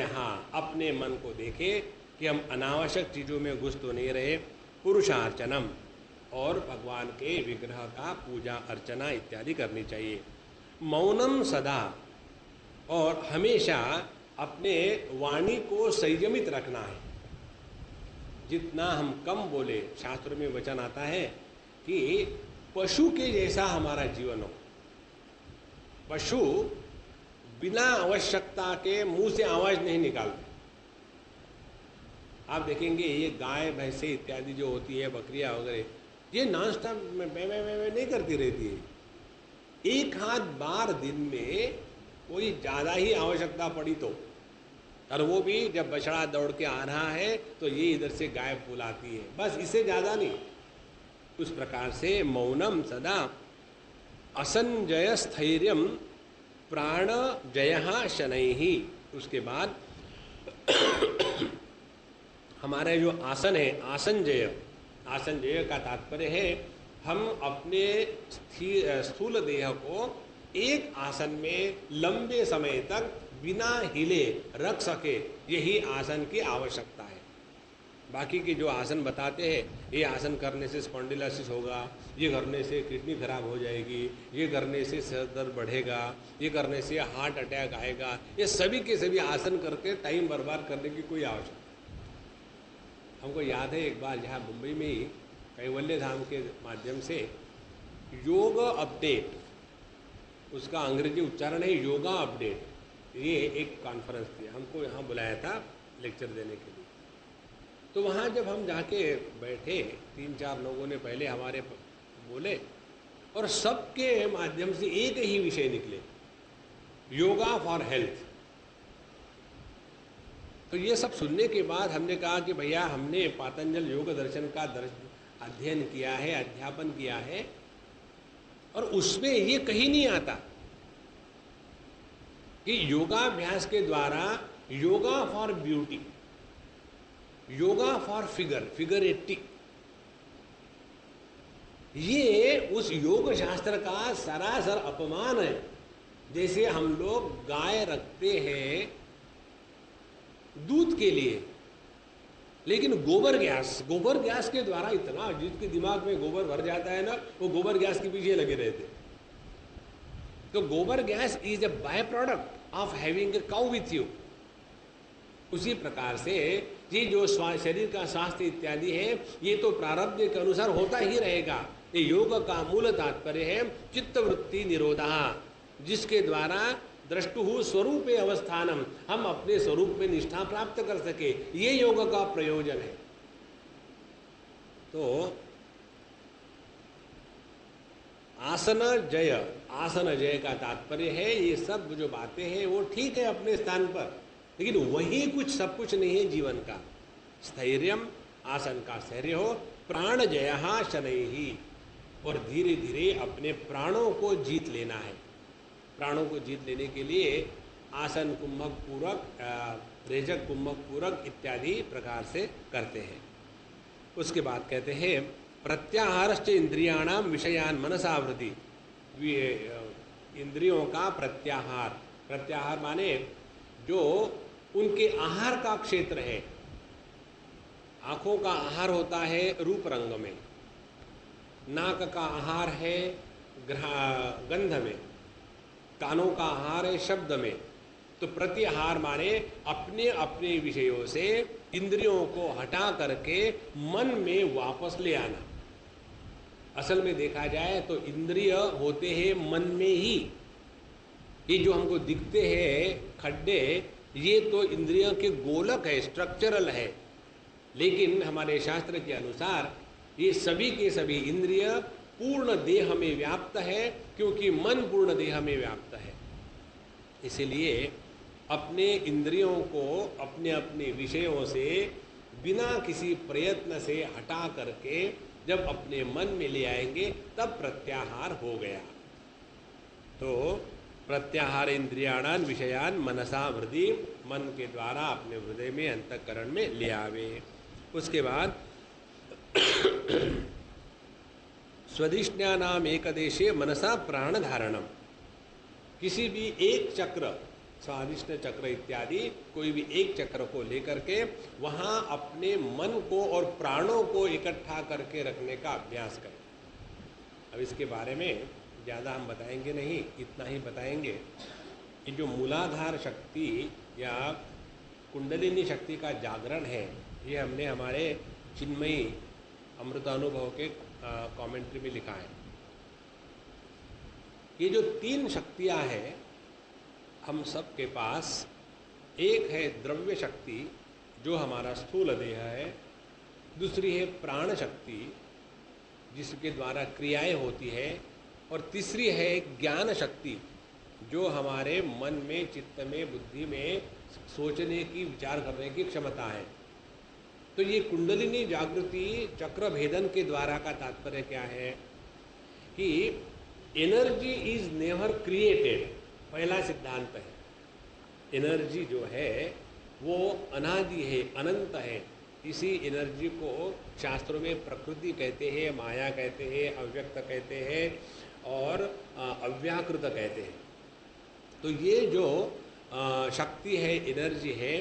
अपने मन को देखे कि हम अनावश्यक चीज़ों में घुस तो नहीं रहे। पुरुषार्चनम, और भगवान के विग्रह का पूजा अर्चना इत्यादि करनी चाहिए। मौनम सदा, और हमेशा अपने वाणी को संयमित रखना है। जितना हम कम बोले, शास्त्र में वचन आता है कि पशु के जैसा हमारा जीवन हो। पशु बिना आवश्यकता के मुंह से आवाज नहीं निकालते। आप देखेंगे ये गाय भैंसे इत्यादि जो होती है, बकरियां वगैरह, ये नॉन स्टॉप में नहीं करती रहती है। एक हाथ बार दिन में कोई ज़्यादा ही आवश्यकता पड़ी तो, और वो भी जब बछड़ा दौड़ के आ रहा है तो ये इधर से गाय बुलाती है, बस, इससे ज़्यादा नहीं। उस प्रकार से मौनम सदा, असंजय स्थैर्यम प्राण जय शनैहि। उसके बाद हमारे जो आसन है, आसंजय, आसंजय का तात्पर्य है हम अपने स्थूल देह को एक आसन में लंबे समय तक बिना हिले रख सके, यही आसन की आवश्यकता है। बाकी के जो आसन बताते हैं, ये आसन करने से स्पॉन्डिलोसिस होगा, ये करने से किडनी खराब हो जाएगी, ये करने से सर दर्द बढ़ेगा, ये करने से हार्ट अटैक आएगा, ये सभी के सभी आसन करके टाइम बर्बाद करने की कोई आवश्यकता। हमको याद है एक बार जहाँ मुंबई में ही कैवल्य धाम के माध्यम से योग अपडेट, उसका अंग्रेजी उच्चारण है योगा अपडेट, ये एक कॉन्फ्रेंस थी, हमको यहाँ बुलाया था लेक्चर देने के लिए। तो वहाँ जब हम जाके बैठे, 3-4 लोगों ने पहले हमारे बोले और सबके माध्यम से एक ही विषय निकले, योगा फॉर हेल्थ। तो ये सब सुनने के बाद हमने कहा कि भैया हमने पातंजल योग दर्शन का अध्ययन किया है, अध्यापन किया है, और उसमें ये कहीं नहीं आता कि योगाभ्यास के द्वारा yoga for beauty, yoga for फिगरेटिक, ये उस योग शास्त्र का सरासर अपमान है। जैसे हम लोग गाय रखते हैं दूध के लिए, लेकिन गोबर गैस के द्वारा इतना, जिसके दिमाग में गोबर भर जाता है ना, वो गोबर गैस के पीछे लगे रहते। तो गोबर gas is a by product of having a cow with you. उसी प्रकार से ये जो शरीर का स्वास्थ्य इत्यादि है, ये तो प्रारब्ध के अनुसार होता ही रहेगा, ये योग का मूल तात्पर्य है चित्तवृत्ति निरोधा, जिसके द्वारा द्रष्टु स्वरूपे अवस्थानम, हम अपने स्वरूप में निष्ठा प्राप्त कर सके, ये योग का प्रयोजन है। तो आसन जय का तात्पर्य है ये सब जो बातें हैं वो ठीक है अपने स्थान पर, लेकिन वही कुछ सब कुछ नहीं है जीवन का। स्थैर्यम, आसन का स्थैर्य हो, प्राण जया शनैहि, और धीरे धीरे अपने प्राणों को जीत लेना है। प्राणों को जीत लेने के लिए आसन कुंभक पूरक, रेचक कुंभक पूरक इत्यादि प्रकार से करते हैं। उसके बाद कहते हैं प्रत्याहारश्च इंद्रियाणाम विषयान मनसावृत्ति, इंद्रियों का प्रत्याहार, प्रत्याहार माने जो उनके आहार का क्षेत्र है। आँखों का आहार होता है रूप रंग में, नाक का आहार है गंध में, कानों का आहार है शब्द में। तो प्रत्याहार माने अपने अपने विषयों से इंद्रियों को हटा करके मन में वापस ले आना। असल में देखा जाए तो इंद्रिय होते हैं मन में ही। ये जो हमको दिखते हैं खड्डे, ये तो इंद्रियों के गोलक है, स्ट्रक्चरल है, लेकिन हमारे शास्त्र के अनुसार ये सभी के सभी इंद्रिय पूर्ण देह में व्याप्त है, क्योंकि मन पूर्ण देह में व्याप्त है। इसलिए अपने इंद्रियों को अपने अपने विषयों से बिना किसी प्रयत्न से हटा करके जब अपने मन में ले आएंगे तब प्रत्याहार हो गया। तो प्रत्याहार इंद्रियाणान विषयान मनसा हृदय, मन के द्वारा अपने हृदय में अंतःकरण में ले आवे। उसके बाद स्वधिष्ण्यानाम एकदेशे मनसा प्राण धारणम, किसी भी एक चक्र, स्वाधिष्ठ चक्र इत्यादि कोई भी एक चक्र को लेकर के वहाँ अपने मन को और प्राणों को इकट्ठा करके रखने का अभ्यास करें। अब इसके बारे में ज़्यादा हम बताएंगे नहीं, इतना ही बताएंगे कि जो मूलाधार शक्ति या कुंडलिनी शक्ति का जागरण है, ये हमने हमारे चिन्मयी अमृतानुभव के कमेंट्री में लिखा है। ये जो तीन शक्तियाँ हैं हम सब के पास, एक है द्रव्य शक्ति जो हमारा स्थूल देह है, दूसरी है प्राण शक्ति जिसके द्वारा क्रियाएं होती है, और तीसरी है ज्ञान शक्ति जो हमारे मन में, चित्त में, बुद्धि में सोचने की, विचार करने की क्षमता है। तो ये कुंडलिनी जागृति चक्र भेदन के द्वारा का तात्पर्य क्या है कि एनर्जी इज नेवर क्रिएटेड, पहला सिद्धांत है। एनर्जी जो है वो अनादि है, अनंत है। इसी एनर्जी को शास्त्रों में प्रकृति कहते हैं, माया कहते हैं, अव्यक्त कहते हैं और अव्याकृत कहते हैं। तो ये जो शक्ति है, एनर्जी है,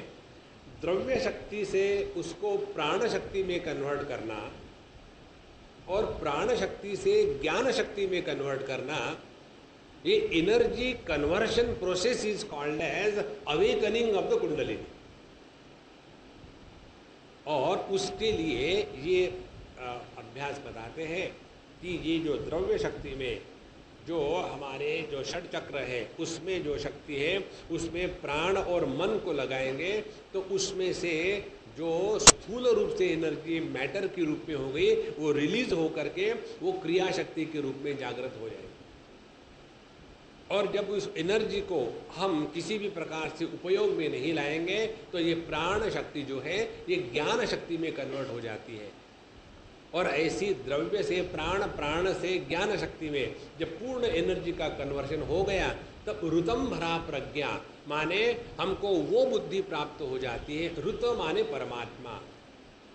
द्रव्य शक्ति से उसको प्राण शक्ति में कन्वर्ट करना और प्राण शक्ति से ज्ञान शक्ति में कन्वर्ट करना, ये energy conversion process is called as awakening of the kundalini. और उसके लिए ये अभ्यास बताते हैं कि ये जो द्रव्य शक्ति में जो हमारे जो षट चक्र है उसमें जो शक्ति है उसमें प्राण और मन को लगाएंगे तो उसमें से जो स्थूल रूप से एनर्जी मैटर के रूप में हो गई वो रिलीज हो करके वो क्रिया शक्ति के रूप में जागृत हो जाएगी। और जब उस एनर्जी को हम किसी भी प्रकार से उपयोग में नहीं लाएंगे तो ये प्राण शक्ति जो है ये ज्ञान शक्ति में कन्वर्ट हो जाती है। और ऐसी द्रव्य से प्राण, प्राण से ज्ञान शक्ति में जब पूर्ण एनर्जी का कन्वर्शन हो गया तब ऋतम भरा प्रज्ञा माने हमको वो बुद्धि प्राप्त हो जाती है। ऋत माने परमात्मा,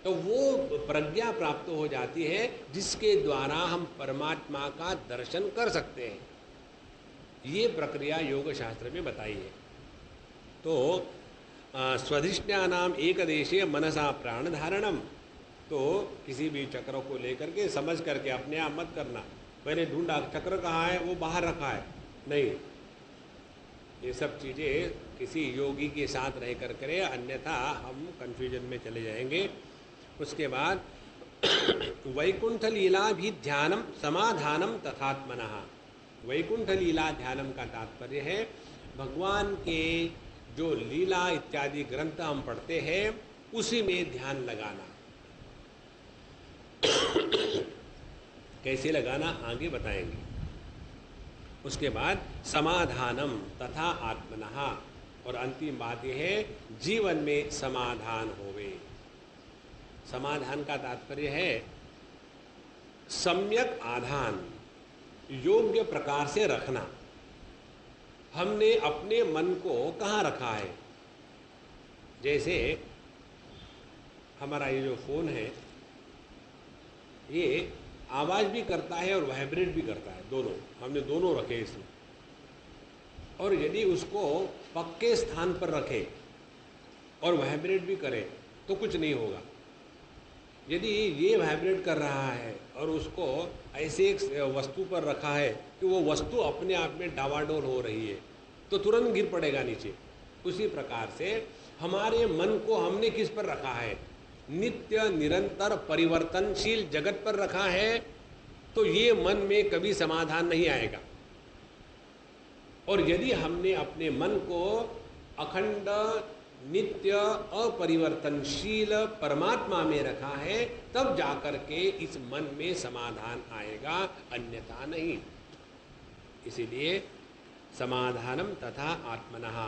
तो वो प्रज्ञा प्राप्त हो जाती है जिसके द्वारा हम परमात्मा का दर्शन कर सकते हैं। ये प्रक्रिया योग शास्त्र में बताई है। तो स्वधिष्ण्यानाम एकदेशीय मनसा प्राण धारणम, तो किसी भी चक्र को लेकर के समझ करके अपने आप मत करना मैंने ढूंढा चक्र कहाँ है, वो बाहर रखा है, नहीं। ये सब चीज़ें किसी योगी के साथ रह कर करे, अन्यथा हम कन्फ्यूजन में चले जाएंगे। उसके बाद वैकुंठ लीला भी ध्यानम समाधानम तथात्मनः। वैकुंठ लीला ध्यानम का तात्पर्य है भगवान के जो लीला इत्यादि ग्रंथ हम पढ़ते हैं उसी में ध्यान लगाना। कैसे लगाना आगे बताएंगे। उसके बाद समाधानम तथा आत्मनः, और अंतिम बात यह है जीवन में समाधान होवे। समाधान का तात्पर्य है सम्यक आधान, योग्य प्रकार से रखना। हमने अपने मन को कहाँ रखा है? जैसे हमारा ये जो फ़ोन है ये आवाज़ भी करता है और वाइब्रेट भी करता है, दोनों। हमने दोनों रखे इसमें। और यदि उसको पक्के स्थान पर रखें और वाइब्रेट भी करें तो कुछ नहीं होगा। यदि ये वाइब्रेट कर रहा है और उसको ऐसे एक वस्तु पर रखा है कि वो वस्तु अपने आप में डावाडोल हो रही है तो तुरंत गिर पड़ेगा नीचे। उसी प्रकार से हमारे मन को हमने किस पर रखा है? नित्य निरंतर परिवर्तनशील जगत पर रखा है, तो ये मन में कभी समाधान नहीं आएगा। और यदि हमने अपने मन को अखंड नित्य अपरिवर्तनशील परमात्मा में रखा है तब जाकर के इस मन में समाधान आएगा, अन्यथा नहीं। इसीलिए समाधानम तथा आत्मनः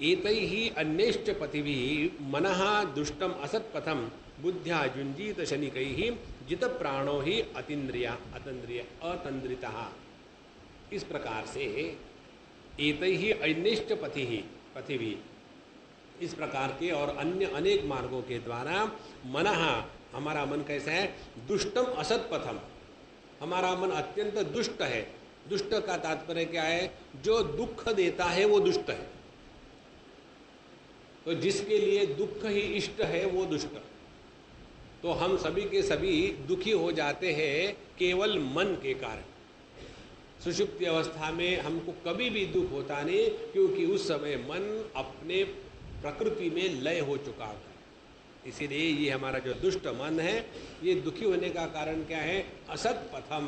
एतैहि अन्यैश्च पथिभिः मनः दुष्टम असत्पथम बुद्ध्या युञ्जीत शनिकैः जित प्राणो ही अतन्द्रितः। इस प्रकार से एतैहि अन्यैश्च पथिभिः, इस प्रकार के और अन्य अनेक मार्गों के द्वारा मनः, हमारा मन कैसा है? दुष्टम असत्पथम, हमारा मन अत्यंत दुष्ट है। दुष्ट का तात्पर्य क्या है? जो दुख देता है वो दुष्ट है। तो जिसके लिए दुख ही इष्ट है वो दुष्ट। तो हम सभी के सभी दुखी हो जाते हैं केवल मन के कारण। सुषुप्ति अवस्था में हमको कभी भी दुख होता नहीं, क्योंकि उस समय मन अपने प्रकृति में लय हो चुका होता है। इसीलिए ये हमारा जो दुष्ट मन है ये दुखी होने का कारण क्या है? असत पथम,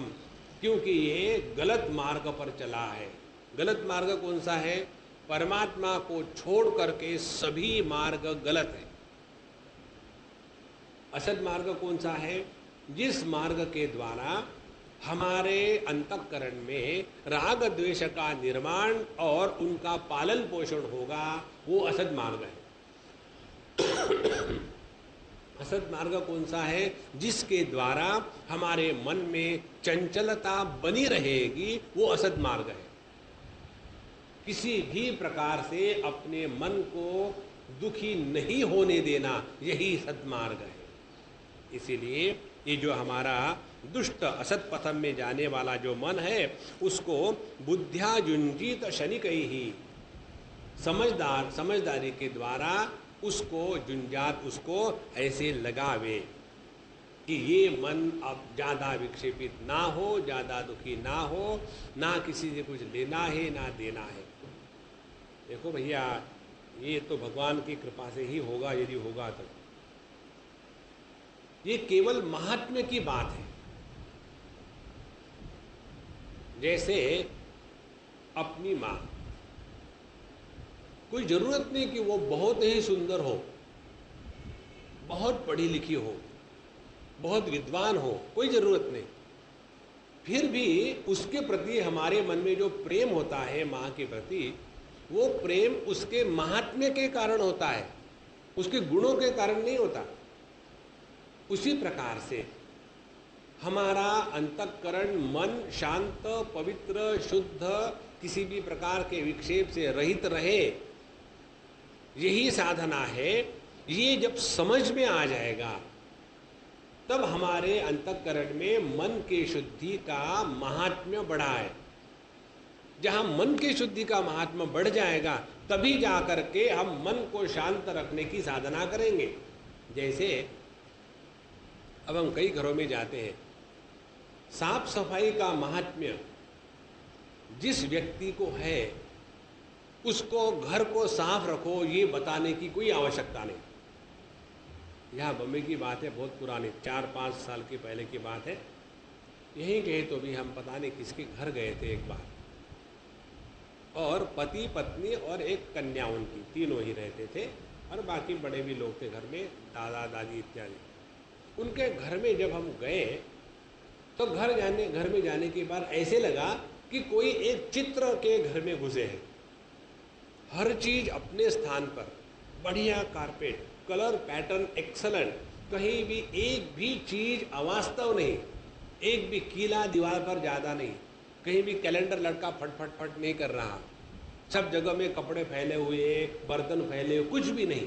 क्योंकि ये गलत मार्ग पर चला है। गलत मार्ग कौन सा है? परमात्मा को छोड़ करके सभी मार्ग गलत है। असत मार्ग कौन सा है? जिस मार्ग के द्वारा हमारे अंतःकरण में राग द्वेष का निर्माण और उनका पालन पोषण होगा, वो असत मार्ग है। असत मार्ग कौन सा है? जिसके द्वारा हमारे मन में चंचलता बनी रहेगी, वो असत मार्ग है। किसी भी प्रकार से अपने मन को दुखी नहीं होने देना, यही सद्मार्ग है। इसीलिए ये जो हमारा दुष्ट असत पथम में जाने वाला जो मन है उसको बुद्ध्या युञ्जीत शनिकैहि, समझदारी के द्वारा उसको जुंजात, उसको ऐसे लगावे कि ये मन अब ज़्यादा विक्षेपित ना हो, ज़्यादा दुखी ना हो, ना किसी से कुछ लेना है ना देना है। देखो भैया, ये तो भगवान की कृपा से ही होगा, यदि होगा तो। ये केवल महात्म्य की बात है। जैसे अपनी माँ, कोई ज़रूरत नहीं कि वो बहुत ही सुंदर हो, बहुत पढ़ी लिखी हो, बहुत विद्वान हो, कोई ज़रूरत नहीं। फिर भी उसके प्रति हमारे मन में जो प्रेम होता है माँ के प्रति, वो प्रेम उसके महात्म्य के कारण होता है, उसके गुणों के कारण नहीं होता। उसी प्रकार से हमारा अंतःकरण मन शांत, पवित्र, शुद्ध, किसी भी प्रकार के विक्षेप से रहित रहे, यही साधना है। ये जब समझ में आ जाएगा तब हमारे अंतःकरण में मन की शुद्धि का महात्म्य बढ़ा है। जहाँ मन की शुद्धि का महात्म्य बढ़ जाएगा तभी जाकर के हम मन को शांत रखने की साधना करेंगे। जैसे अब हम कई घरों में जाते हैं, साफ सफाई का महात्म्य जिस व्यक्ति को है उसको घर को साफ रखो ये बताने की कोई आवश्यकता नहीं। यहाँ बम्बई की बात है, बहुत पुरानी, 4-5 साल की पहले की बात है। यहीं गए तो भी हम पता नहीं किसके घर गए थे एक बार, और पति पत्नी और एक कन्या उनकी, तीनों ही रहते थे, और बाकी बड़े भी लोग थे घर में, दादा दादी इत्यादि। उनके घर में जब हम गए तो घर में जाने के बाद ऐसे लगा कि कोई एक चित्र के घर में घुसे हैं। हर चीज़ अपने स्थान पर, बढ़िया कारपेट, कलर पैटर्न एक्सलेंट, कहीं भी एक भी चीज़ अवास्तव नहीं, एक भी कीला दीवार पर ज़्यादा नहीं, कहीं भी कैलेंडर लटका फट फट फट नहीं कर रहा, सब जगह में कपड़े फैले हुए, बर्तन फैले हुए, कुछ भी नहीं।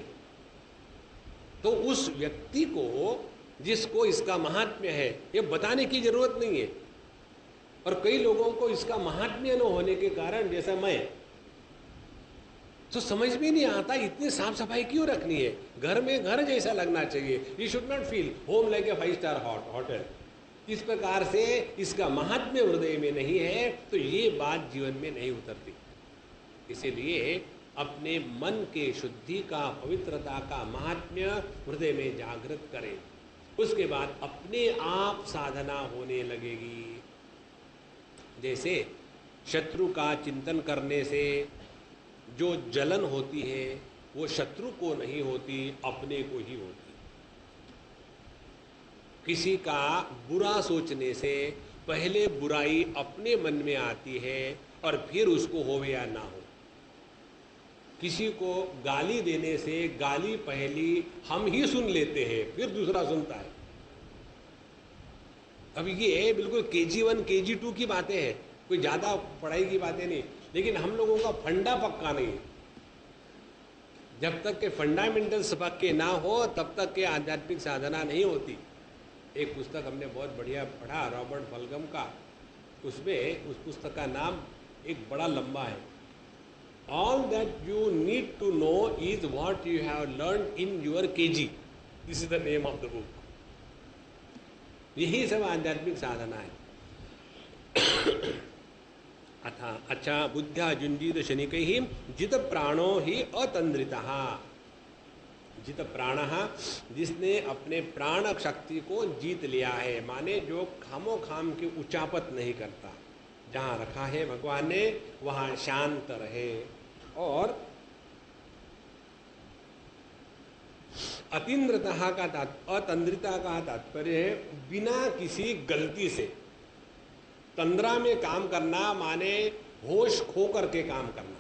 तो उस व्यक्ति को, जिसको इसका महात्म्य है, ये बताने की जरूरत नहीं है। और कई लोगों को इसका महात्म्य न होने के कारण, जैसा मैं, तो समझ में नहीं आता इतनी साफ सफाई क्यों रखनी है। घर में घर जैसा लगना चाहिए। You should not feel home like a 5 star hotel. इस प्रकार से इसका महात्म्य हृदय में नहीं है तो ये बात जीवन में नहीं उतरती। इसीलिए अपने मन के शुद्धि का, पवित्रता का महात्म्य हृदय में जागृत करें। उसके बाद अपने आप साधना होने लगेगी। जैसे शत्रु का चिंतन करने से जो जलन होती है वो शत्रु को नहीं होती, अपने को ही होती। किसी का बुरा सोचने से पहले बुराई अपने मन में आती है और फिर उसको हो या ना हो। किसी को गाली देने से गाली पहली हम ही सुन लेते हैं, फिर दूसरा सुनता है। अब ये बिल्कुल KG1 KG2 की बातें हैं, कोई ज़्यादा पढ़ाई की बातें नहीं, लेकिन हम लोगों का फंडा पक्का नहीं। जब तक के फंडामेंटल्स पक्के ना हो तब तक के आध्यात्मिक साधना नहीं होती। एक पुस्तक हमने बहुत बढ़िया पढ़ा, रॉबर्ट बलगम का, उसमें उस पुस्तक का नाम एक बड़ा लंबा है। All that you need to know is what you have learn in your KG, this is the name of the book. यही सब आध्यात्मिक साधना है। अच्छा, बुद्ध्या जुंजीत शनिकैहि जित प्राणो ही अतंद्रितः। जित प्राण, जिसने अपने प्राण शक्ति को जीत लिया है, माने जो खामो खाम की उचापत नहीं करता, जहाँ रखा है भगवान ने वहाँ शांत रहे। और अतिन्द्रता का अतंद्रिता का तात्पर्य है बिना किसी गलती से। तंद्रा में काम करना माने होश खो करके काम करना,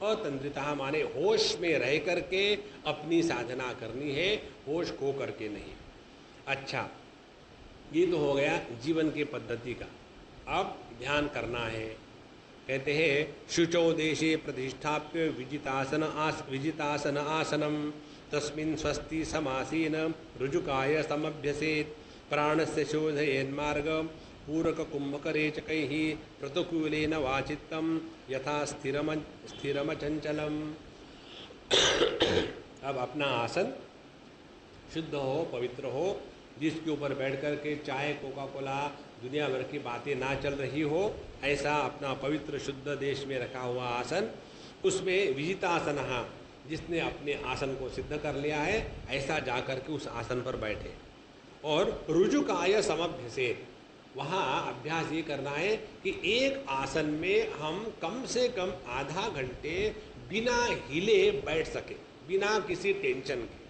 अतंद्रिता माने होश में रह करके अपनी साधना करनी है, होश खो करके नहीं। अच्छा, ये तो हो गया जीवन की पद्धति का। अब ध्यान करना है। कहते हैं शुचौ देशे प्रतिष्ठाप्य विजितासन आसनम तस्मिन् स्वस्ति समासीन ऋजुकाय समभ्यसेत् प्राणस्य शोधयेन्मार्ग पूरक कुंभकरे चकैः प्रतिकूलेन वाचित्तम यथा स्थिरम चंचलम। अब अपना आसन शुद्ध हो, पवित्र हो, जिसके ऊपर बैठ कर के चाय, कोका कोला, दुनिया भर की बातें ना चल रही हो, ऐसा अपना पवित्र शुद्ध देश में रखा हुआ आसन, उसमें विजितासन, जिसने अपने आसन को सिद्ध कर लिया है, ऐसा जा कर के उस आसन पर बैठे। और रुजुकाय समभ्यसेत्, वहाँ अभ्यास ये करना है कि एक आसन में हम कम से कम आधा घंटे बिना हिले बैठ सके, बिना किसी टेंशन के।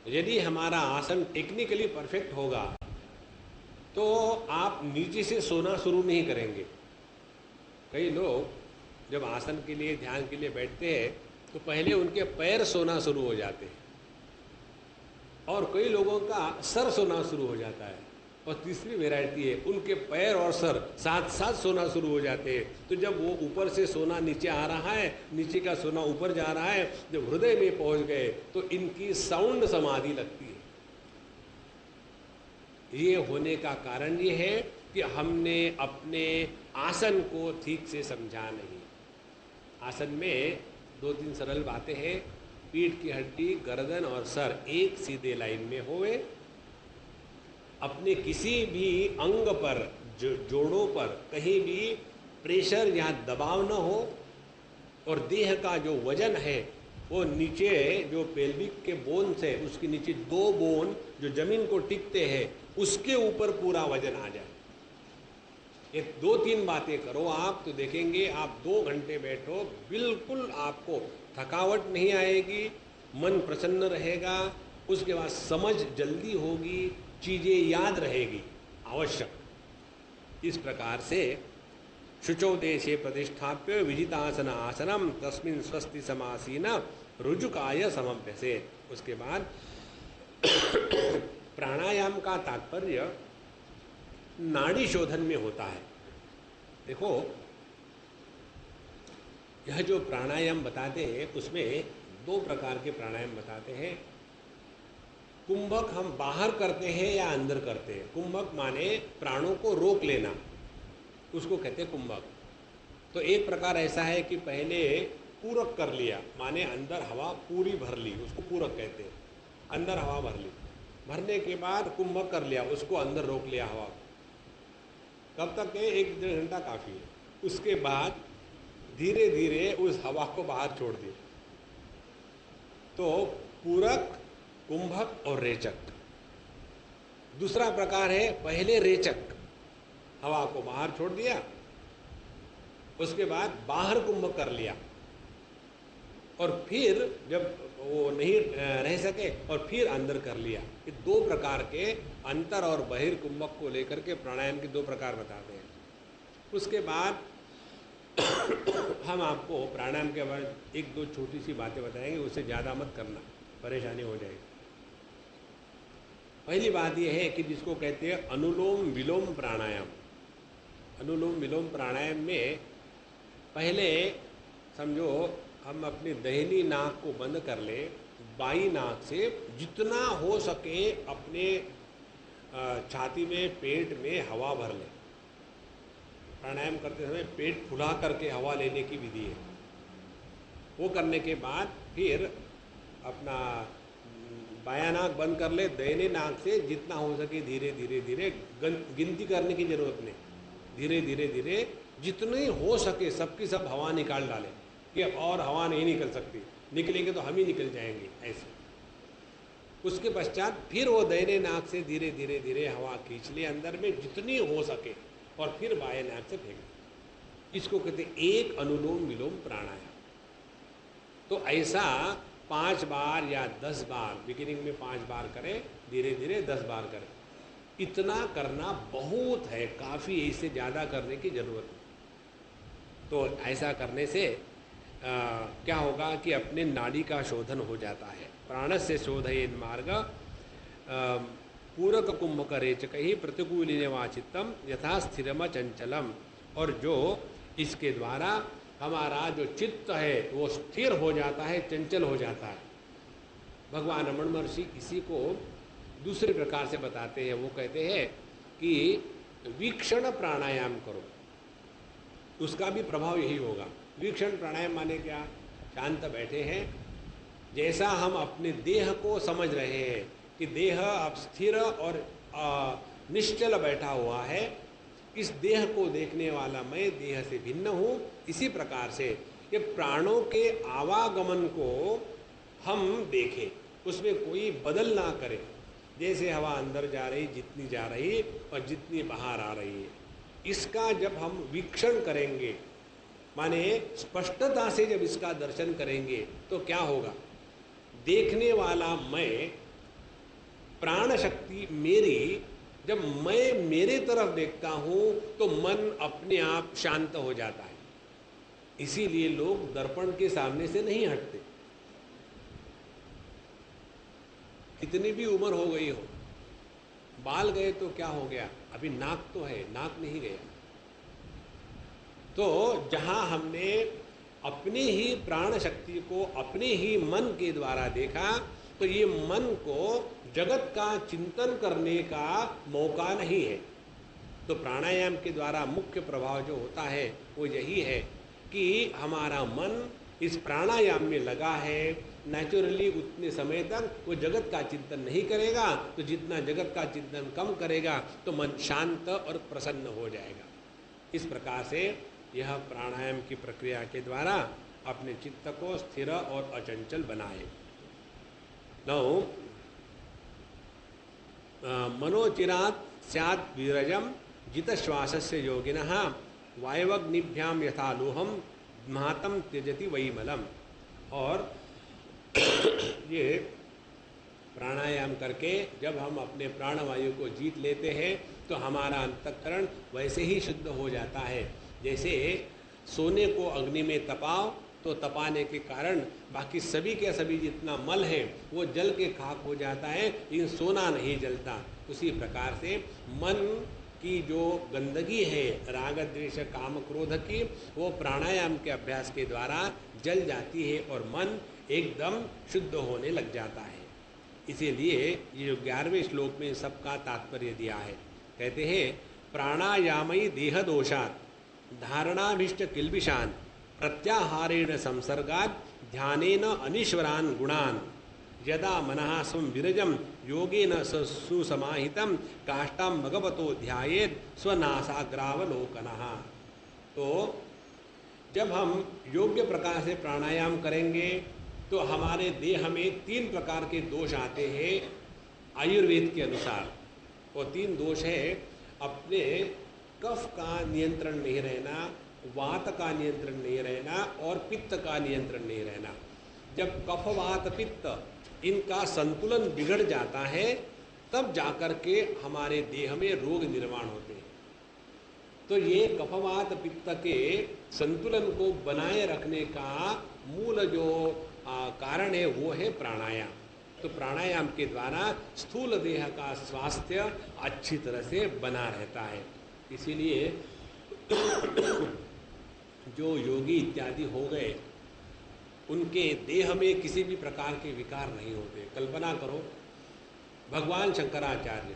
यदि हमारा आसन टेक्निकली परफेक्ट होगा तो आप नीचे से सोना शुरू नहीं करेंगे। कई लोग जब आसन के लिए, ध्यान के लिए बैठते हैं तो पहले उनके पैर सोना शुरू हो जाते हैं, और कई लोगों का सर सोना शुरू हो जाता है, और तीसरी वैरायटी है उनके पैर और सर साथ साथ सोना शुरू हो जाते हैं। तो जब वो ऊपर से सोना नीचे आ रहा है, नीचे का सोना ऊपर जा रहा है, जब हृदय में पहुंच गए तो इनकी साउंड समाधि लगती है। ये होने का कारण ये है कि हमने अपने आसन को ठीक से समझा नहीं। आसन में 2-3 सरल बातें हैं। पीठ की हड्डी, गर्दन और सर एक सीधे लाइन में होवे। अपने किसी भी अंग पर, जोड़ों पर कहीं भी प्रेशर या दबाव न हो, और देह का जो वजन है वो नीचे जो पेल्विक के बोन से उसके नीचे 2 बोन जो जमीन को टिकते हैं उसके ऊपर पूरा वजन आ जाए। ये 2-3 बातें करो आप तो देखेंगे, आप 2 घंटे बैठो, बिल्कुल आपको थकावट नहीं आएगी, मन प्रसन्न रहेगा, उसके बाद समझ जल्दी होगी, चीज़ें याद रहेगी आवश्यक। इस प्रकार से शुचौ देशे प्रतिष्ठाप्य विजितासन आसनम तस्मिन् स्वस्ति समासीन रुजुकाय समभ्यसेत्। उसके बाद प्राणायाम का तात्पर्य नाड़ी शोधन में होता है। देखो, यह जो प्राणायाम बताते हैं उसमें 2 प्रकार के प्राणायाम बताते हैं। कुंभक हम बाहर करते हैं या अंदर करते हैं। कुंभक माने प्राणों को रोक लेना, उसको कहते हैं कुंभक। तो एक प्रकार ऐसा है कि पहले पूरक कर लिया, माने अंदर हवा पूरी भर ली, उसको पूरक कहते हैं। अंदर हवा भर ली, भरने के बाद कुंभक कर लिया, उसको अंदर रोक लिया हवा। कब तक है? 1-1.5 घंटा काफ़ी है। उसके बाद धीरे धीरे उस हवा को बाहर छोड़ दिया। तो पूरक, कुंभक और रेचक। दूसरा प्रकार है पहले रेचक, हवा को बाहर छोड़ दिया, उसके बाद बाहर कुंभक कर लिया, और फिर जब वो नहीं रह सके और फिर अंदर कर लिया। ये 2 प्रकार के अंतर और बहिर कुंभक को लेकर के प्राणायाम के 2 प्रकार बताते हैं। उसके बाद हम आपको प्राणायाम के बारे में 1-2 छोटी सी बातें बताएंगे, उससे ज़्यादा मत करना, परेशानी हो जाएगी। पहली बात यह है कि जिसको कहते हैं अनुलोम विलोम प्राणायाम। अनुलोम विलोम प्राणायाम में पहले समझो हम अपनी दाहिनी नाक को बंद कर ले, बाई नाक से जितना हो सके अपने छाती में, पेट में हवा भर ले। प्राणायाम करते समय पेट फुला करके हवा लेने की विधि है। वो करने के बाद फिर अपना बायां नाक बंद कर ले, दाहिने नाक से जितना हो सके धीरे धीरे धीरे, गिनती करने की जरूरत नहीं, धीरे धीरे धीरे जितनी हो सके सबकी सब हवा निकाल डाले कि और हवा नहीं निकल सकती, निकलेंगे तो हम ही निकल जाएंगे ऐसे। उसके पश्चात फिर वो दाहिने नाक से धीरे धीरे धीरे हवा खींच ले अंदर में जितनी हो सके, और फिर बाएं नाक से फेंक दे। इसको कहते हैं एक अनुलोम विलोम प्राणायाम। तो ऐसा 5 बार या 10 बार, बिगिनिंग में 5 बार करें, धीरे धीरे 10 बार करें। इतना करना बहुत है, काफ़ी, इससे ज़्यादा करने की ज़रूरत नहीं। तो ऐसा करने से क्या होगा कि अपने नाड़ी का शोधन हो जाता है। प्राणस्य शोधयेन् मार्ग पूरक कुंभक रेचक ही प्रतिकूलिने वाचित्तम यथा स्थिरम चंचलम। और जो इसके द्वारा हमारा जो चित्त है वो स्थिर हो जाता है, चंचल हो जाता है। भगवान रमण महर्षि इसी को दूसरे प्रकार से बताते हैं। वो कहते हैं कि वीक्षण प्राणायाम करो, उसका भी प्रभाव यही होगा। वीक्षण प्राणायाम माने क्या? शांत बैठे हैं, जैसा हम अपने देह को समझ रहे हैं कि देह अब स्थिर और निश्चल बैठा हुआ है, इस देह को देखने वाला मैं देह से भिन्न हूँ। इसी प्रकार से ये प्राणों के आवागमन को हम देखें, उसमें कोई बदल ना करें। जैसे हवा अंदर जा रही, जितनी जा रही और जितनी बाहर आ रही है, इसका जब हम वीक्षण करेंगे, माने स्पष्टता से जब इसका दर्शन करेंगे, तो क्या होगा? देखने वाला मैं, प्राण शक्ति मेरी, जब मैं मेरे तरफ देखता हूँ तो मन अपने आप शांत हो जाता है। इसीलिए लोग दर्पण के सामने से नहीं हटते, कितनी भी उम्र हो गई हो। बाल गए तो क्या हो गया, अभी नाक तो है, नाक नहीं गया। तो जहाँ हमने अपनी ही प्राण शक्ति को अपने ही मन के द्वारा देखा, तो ये मन को जगत का चिंतन करने का मौका नहीं है। तो प्राणायाम के द्वारा मुख्य प्रभाव जो होता है वो यही है कि हमारा मन इस प्राणायाम में लगा है। नेचुरली उतने समय तक वो जगत का चिंतन नहीं करेगा, तो जितना जगत का चिंतन कम करेगा तो मन शांत और प्रसन्न हो जाएगा। इस प्रकार से यह प्राणायाम की प्रक्रिया के द्वारा अपने चित्त को स्थिर और अचंचल बनाए। नौ मनोचिरात् स्यात् विरजम जित श्वासस्य योगिनः वायवग्निभ्याम यथा लोहम महातम त्यजति वैमलम। और ये प्राणायाम करके जब हम अपने प्राणवायु को जीत लेते हैं तो हमारा अंतःकरण वैसे ही शुद्ध हो जाता है। जैसे सोने को अग्नि में तपाओ तो तपाने के कारण बाकी सभी के सभी जितना मल है वो जल के खाक हो जाता है, लेकिन सोना नहीं जलता। उसी प्रकार से मन की जो गंदगी है राग द्वेष काम क्रोध की, वो प्राणायाम के अभ्यास के द्वारा जल जाती है और मन एकदम शुद्ध होने लग जाता है। इसीलिए ये जो 11वें श्लोक में सबका तात्पर्य दिया है, कहते हैं प्राणायामयी देह दोषात् धारणाभिष्ट किल्बिषान् प्रत्याहारेण संसर्गात् ध्यानेन अनीश्वरान् गुणान् यदा मनः स्वं विरजम योगेन सुसमाहितं काष्ठां भगवतो ध्यायेत् स्वनासाग्रावलोकनः। तो जब हम योग्य प्रकार से प्राणायाम करेंगे तो हमारे देह में 3 प्रकार के दोष आते हैं आयुर्वेद के अनुसार। वो 3 दोष है अपने कफ का नियंत्रण नहीं रहना, वात का नियंत्रण नहीं रहना और पित्त का नियंत्रण नहीं रहना। जब कफ वात पित्त इनका संतुलन बिगड़ जाता है तब जाकर के हमारे देह में रोग निर्माण होते हैं। तो ये कफवात पित्त के संतुलन को बनाए रखने का मूल जो कारण है वो है प्राणायाम। तो प्राणायाम के द्वारा स्थूल देह का स्वास्थ्य अच्छी तरह से बना रहता है। इसीलिए जो योगी इत्यादि हो गए उनके देह में किसी भी प्रकार के विकार नहीं होते। कल्पना करो भगवान शंकराचार्य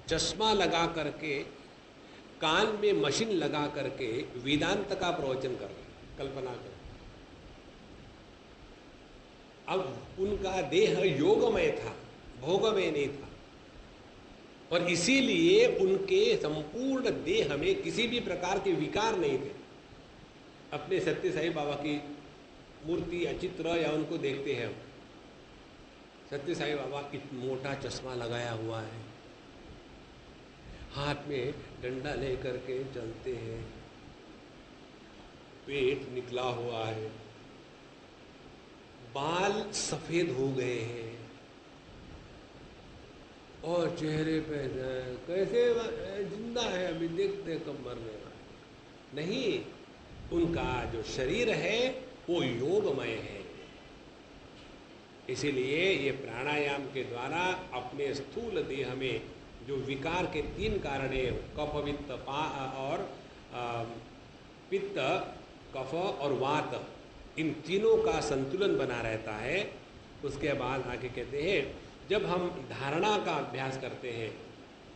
चश्मा लगा करके कान में मशीन लगा करके वेदांत का प्रवचन कर रहे, कल्पना करो। अब उनका देह योगमय था, भोगमय नहीं था, और इसीलिए उनके संपूर्ण देह में किसी भी प्रकार के विकार नहीं थे। अपने सत्य साईं बाबा की मूर्ति या चित्र या उनको देखते हैं, सत्य साईं बाबा कितना मोटा चश्मा लगाया हुआ है, हाथ में डंडा लेकर के चलते हैं, पेट निकला हुआ है, बाल सफेद हो गए हैं और चेहरे पे कैसे जिंदा है, अभी देखते कब मरने वाले। नहीं, उनका जो शरीर है वो योगमय है। इसीलिए ये प्राणायाम के द्वारा अपने स्थूल देह में जो विकार के 3 कारण है, कफ वित्त और पित्त, कफ और वात, इन तीनों का संतुलन बना रहता है। उसके बाद आगे कहते हैं जब हम धारणा का अभ्यास करते हैं,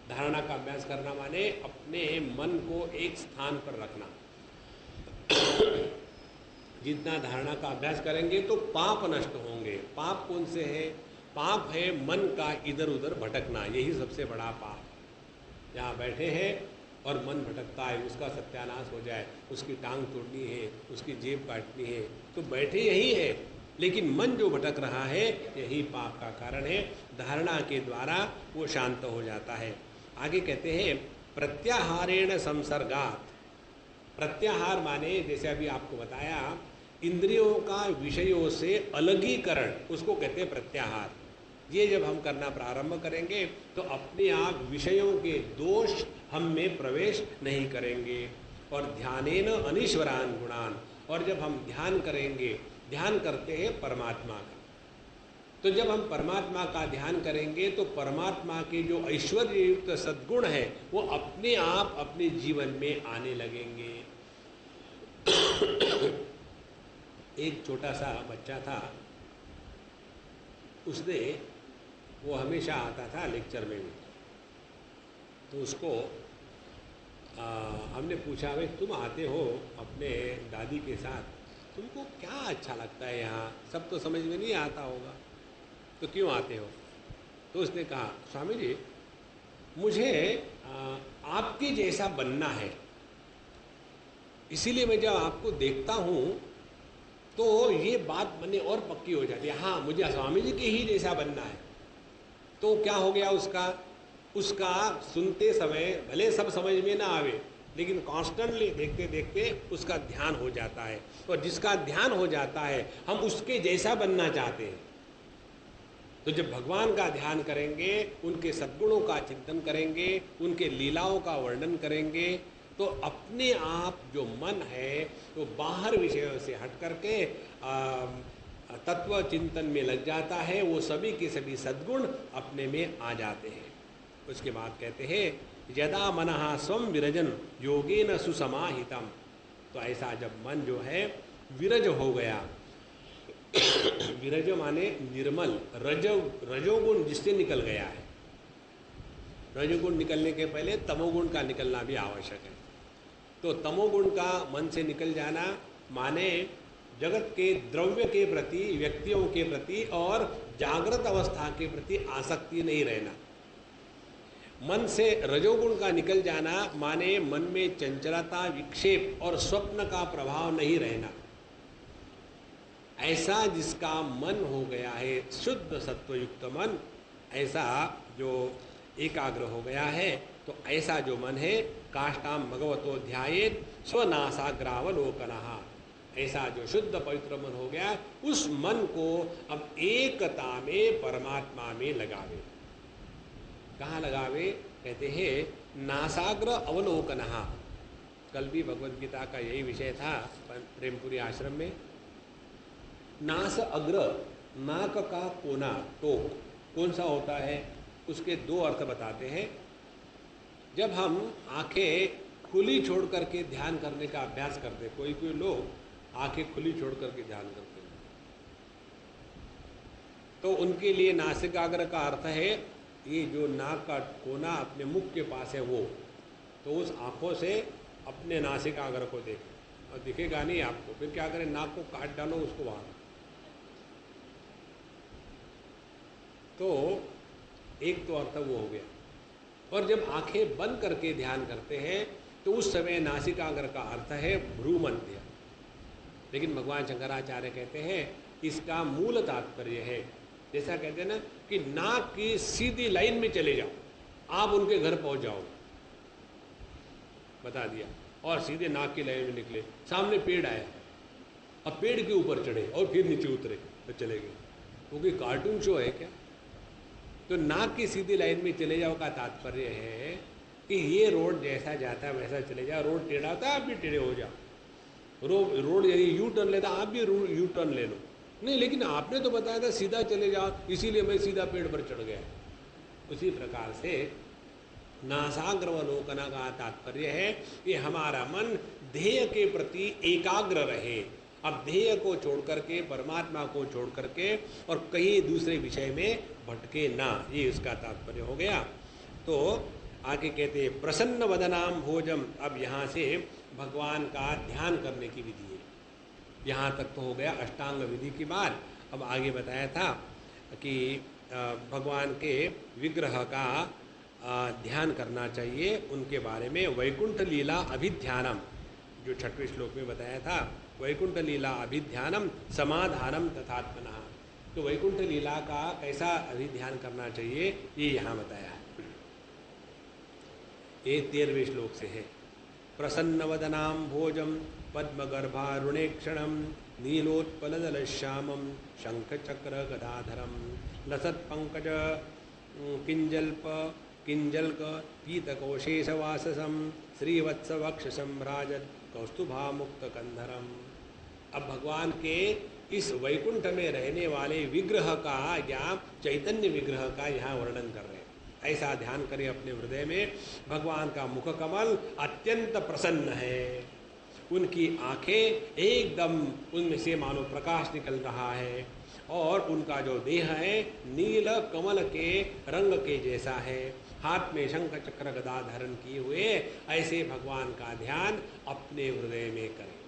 धारणा का अभ्यास करना माने अपने मन को एक स्थान पर रखना। जितना धारणा का अभ्यास करेंगे तो पाप नष्ट होंगे। पाप कौन से है? पाप है मन का इधर उधर भटकना, यही सबसे बड़ा पाप। यहाँ बैठे हैं और मन भटकता है, उसका सत्यानाश हो जाए, उसकी टांग तोड़नी है, उसकी जेब काटनी है, तो बैठे यही है, लेकिन मन जो भटक रहा है यही पाप का कारण है। धारणा के द्वारा वो शांत हो जाता है। आगे कहते हैं प्रत्याहारेण संसर्गात्। प्रत्याहार माने जैसे अभी आपको बताया इंद्रियों का विषयों से अलगीकरण, उसको कहते हैं प्रत्याहार। ये जब हम करना प्रारंभ करेंगे तो अपने आप विषयों के दोष हम में प्रवेश नहीं करेंगे। और ध्यानेन अनीश्वरान् गुणान्, और जब हम ध्यान करेंगे, ध्यान करते हैं परमात्मा का, तो जब हम परमात्मा का ध्यान करेंगे तो परमात्मा के जो ऐश्वर्य युक्त सद्गुण है वो अपने आप अपने जीवन में आने लगेंगे। एक छोटा सा बच्चा था, उसने वो हमेशा आता था लेक्चर में भी, तो उसको हमने पूछा भाई तुम आते हो अपने दादी के साथ, तुमको क्या अच्छा लगता है यहाँ, सब तो समझ में नहीं आता होगा, तो क्यों आते हो? तो उसने कहा स्वामी जी मुझे आपके जैसा बनना है, इसीलिए मैं जब आपको देखता हूँ तो ये बात बने और पक्की हो जाती है, हाँ मुझे स्वामी जी के ही जैसा बनना है। तो क्या हो गया उसका सुनते समय भले सब समझ में ना आवे, लेकिन कॉन्स्टेंटली देखते देखते उसका ध्यान हो जाता है, और जिसका ध्यान हो जाता है हम उसके जैसा बनना चाहते हैं। तो जब भगवान का ध्यान करेंगे, उनके सद्गुणों का चिंतन करेंगे, उनके लीलाओं का वर्णन करेंगे, तो अपने आप जो मन है तो बाहर विषयों से हट करके तत्व चिंतन में लग जाता है, वो सभी के सभी सद्गुण अपने में आ जाते हैं। उसके बाद कहते हैं यदा मनः स्वं विरजन योगेन सुसमाहितम। तो ऐसा जब मन जो है विरज हो गया, विरज माने निर्मल, रजोगुण जिससे निकल गया है। रजोगुण निकलने के पहले तमोगुण का निकलना भी आवश्यक है। तो तमोगुण का मन से निकल जाना माने जगत के द्रव्य के प्रति, व्यक्तियों के प्रति और जागृत अवस्था के प्रति आसक्ति नहीं रहना। मन से रजोगुण का निकल जाना माने मन में चंचलता, विक्षेप और स्वप्न का प्रभाव नहीं रहना। ऐसा जिसका मन हो गया है शुद्ध सत्वयुक्त मन, ऐसा जो एकाग्र हो गया है, तो ऐसा जो मन है काष्ठाम भगवतो ध्यायेत स्वनासाग्रावलोकनः, ऐसा जो शुद्ध पवित्र मन हो गया, उस मन को अब एकता में परमात्मा में लगावे। कहाँ लगावे? कहते हैं नासाग्र अवलोकनः। कल भी भगवद गीता का यही विषय था प्रेमपुरी आश्रम में। नास अग्र, नाक का कोना, टोक कौन सा होता है, उसके दो अर्थ बताते हैं। जब हम आंखें खुली छोड़ करके ध्यान करने का अभ्यास करते, कोई कोई लोग आंखें खुली छोड़ करके ध्यान करते हैं, तो उनके लिए नासिकाग्र का अर्थ है ये जो नाक का कोना अपने मुख के पास है वो। तो उस आँखों से अपने नासिकाग्र को देखें, और दिखेगा नहीं आपको, फिर क्या करें, नाक को काट डालो उसको वहाँ। तो एक तो अर्थ वो हो गया। और जब आंखें बंद करके ध्यान करते हैं तो उस समय नासिकाग्र का अर्थ है भ्रूमध्य। लेकिन भगवान शंकराचार्य कहते हैं इसका मूल तात्पर्य है, जैसा कहते हैं ना कि नाक की सीधी लाइन में चले जाओ, आप उनके घर पहुंच जाओ, बता दिया। और सीधे नाक की लाइन में निकले, सामने पेड़ आया और पेड़ के ऊपर चढ़े और फिर नीचे उतरे तो चले गए। क्योंकि कार्टून शो है क्या? तो नाक की सीधी लाइन में चले जाओ का तात्पर्य है कि ये रोड जैसा जाता है वैसा चले जाओ। रोड टेढ़ा होता है, आप भी टेढ़े हो जाओ। रोड यदि यू टर्न लेता, आप भी यू टर्न ले लो। नहीं, लेकिन आपने तो बताया था सीधा चले जाओ, इसीलिए मैं सीधा पेड़ पर चढ़ गया। उसी प्रकार से नासाग्रवलोकना का तात्पर्य है कि हमारा मन ध्येय के प्रति एकाग्र रहे। अब ध्येय को छोड़ करके, परमात्मा को छोड़ करके और कहीं दूसरे विषय में भटके ना, ये उसका तात्पर्य हो गया। तो आगे कहते हैं प्रसन्न वदनाम भोजम। अब यहाँ से भगवान का ध्यान करने की विधि है। यहाँ तक तो हो गया अष्टांग विधि की बात। अब आगे बताया था कि भगवान के विग्रह का ध्यान करना चाहिए, उनके बारे में वैकुंठ लीला अभिध्यानम, जो 6वें श्लोक में बताया था, वैकुंठ लीला अभिध्यानम समाधानम तथात्मनः। तो वैकुंठ लीला का कैसा अभिध्यान करना चाहिए ये यहाँ बताया है। ये 13वें श्लोक से है। प्रसन्नवदनाम भोजम पद्मगर्भारुणेक्षणम नीलोत्पलदलश्यामम शंखचक्र गदाधरम लसत्पंकज किंजल्क पीतकोशेषवाससम श्रीवत्सवक्षसम भ्राजत कौस्तुभामुक्तकंधरम। अब भगवान के इस वैकुंठ में रहने वाले विग्रह का या चैतन्य विग्रह का यहाँ वर्णन कर रहे हैं। ऐसा ध्यान करें अपने हृदय में, भगवान का मुख कमल अत्यंत प्रसन्न है, उनकी आंखें एकदम उनमें से मानो प्रकाश निकल रहा है, और उनका जो देह है नील कमल के रंग के जैसा है, हाथ में शंख चक्र गदा धारण किए हुए। ऐसे भगवान का ध्यान अपने हृदय में करें।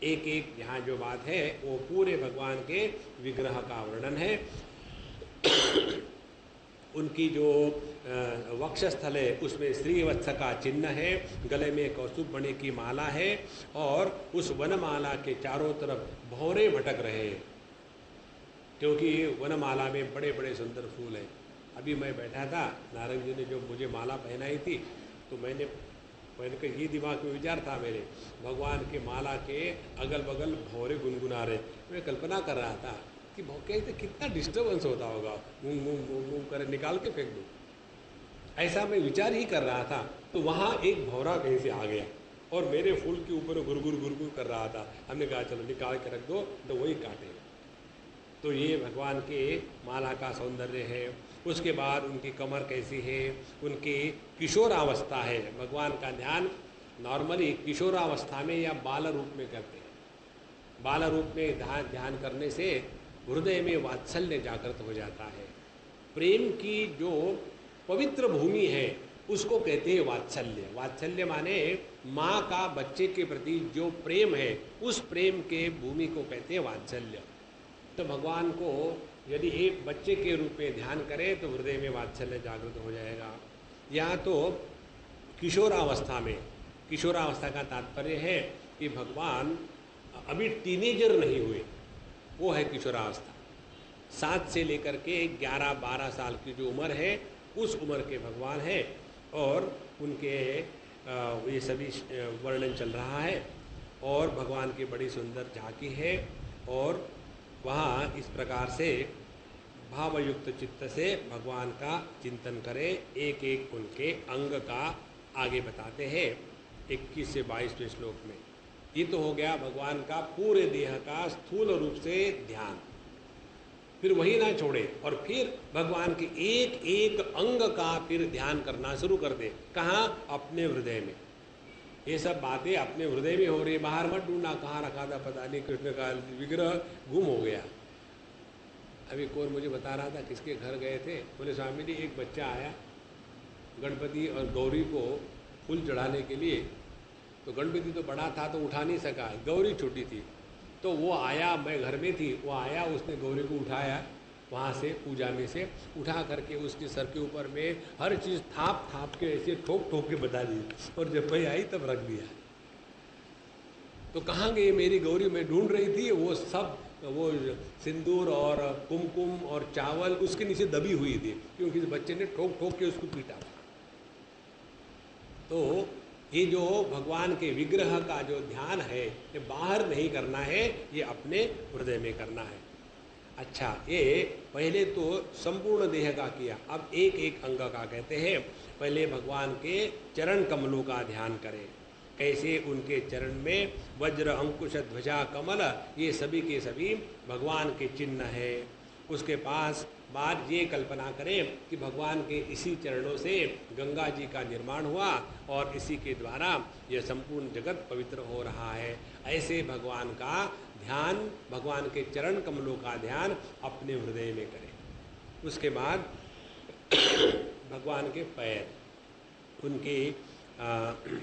एक एक यहाँ जो बात है वो पूरे भगवान के विग्रह का वर्णन है। उनकी जो वक्षस्थल है उसमें श्रीवत्स का चिन्ह है, गले में कौस्तुभ मणि की माला है और उस वनमाला के चारों तरफ भौरे भटक रहे हैं, क्योंकि वनमाला में बड़े बड़े सुंदर फूल हैं। अभी मैं बैठा था, नारंग जी ने जो मुझे माला पहनाई थी तो मैंने पहन कर ये दिमाग में विचार था मेरे, भगवान के माला के अगल बगल भौरे गुनगुना रहे। मैं कल्पना कर रहा था कि कहते कितना डिस्टर्बेंस होता होगा, घूम घूम घूम घूम कर निकाल के फेंक दूँ, ऐसा मैं विचार ही कर रहा था। तो वहाँ एक भौरा कहीं से आ गया और मेरे फूल के ऊपर गुरगुर कर रहा था। हमने कहा चलो निकाल के रख दो, तो वही काटे। तो ये भगवान के माला का सौंदर्य है। उसके बाद उनकी कमर कैसी है, उनकी किशोरावस्था है। भगवान का ध्यान नॉर्मली किशोरावस्था में या बाल रूप में करते हैं। बाल रूप में ध्यान करने से हृदय में वात्सल्य जागृत हो जाता है। प्रेम की जो पवित्र भूमि है उसको कहते हैं वात्सल्य। वात्सल्य माने माँ का बच्चे के प्रति जो प्रेम है, उस प्रेम के भूमि को कहते हैं वात्सल्य। तो भगवान को यदि एक बच्चे के रूप में ध्यान करें तो हृदय में वात्सल्य जागृत हो जाएगा। यहाँ तो किशोरावस्था में, किशोरावस्था का तात्पर्य है कि भगवान अभी टीनेजर नहीं हुए, वो है किशोरावस्था। 7 से लेकर के 11-12 साल की जो उम्र है उस उम्र के भगवान हैं और उनके ये सभी वर्णन चल रहा है और भगवान की बड़ी सुंदर झांकी है। और वहाँ इस प्रकार से भावयुक्त चित्त से भगवान का चिंतन करें। एक एक उनके अंग का आगे बताते हैं 21 से 22वें श्लोक में। ये तो हो गया भगवान का पूरे देह का स्थूल रूप से ध्यान। फिर वही ना छोड़े और फिर भगवान के एक एक अंग का फिर ध्यान करना शुरू कर दे। कहाँ? अपने हृदय में। ये सब बातें अपने हृदय में हो रही, बाहर मत ढूंढना कहाँ रखा था पता नहीं, कृष्ण का विग्रह गुम हो गया। अभी कौन मुझे बता रहा था, किसके घर गए थे, बोले स्वामी जी एक बच्चा आया गणपति और गौरी को फूल चढ़ाने के लिए। तो गणपति तो बड़ा था तो उठा नहीं सका, गौरी छोटी थी। तो वो आया, मैं घर में थी, वो आया, उसने गौरी को उठाया वहाँ से पूजा में से, उठा करके उसके सर के ऊपर में हर चीज़ थाप थाप के ऐसे ठोक ठोक के बता दी और जब मैं आई तब रख दिया। तो कहाँ गई मेरी गौरी, मैं ढूंढ रही थी, वो सब वो सिंदूर और कुमकुम और चावल उसके नीचे दबी हुई थी, क्योंकि बच्चे ने ठोक ठोक के उसको पीटा था। तो ये जो भगवान के विग्रह का जो ध्यान है ये बाहर नहीं करना है, ये अपने हृदय में करना है। अच्छा, ये पहले तो संपूर्ण देह का किया, अब एक एक अंग का कहते हैं। पहले भगवान के चरण कमलों का ध्यान करें, कैसे उनके चरण में वज्र अंकुश ध्वजा कमल ये सभी के सभी भगवान के चिन्ह है। उसके पास बाद ये कल्पना करें कि भगवान के इसी चरणों से गंगा जी का निर्माण हुआ और इसी के द्वारा यह संपूर्ण जगत पवित्र हो रहा है। ऐसे भगवान का ध्यान, भगवान के चरण कमलों का ध्यान अपने हृदय में करें। उसके बाद भगवान के पैर, उनके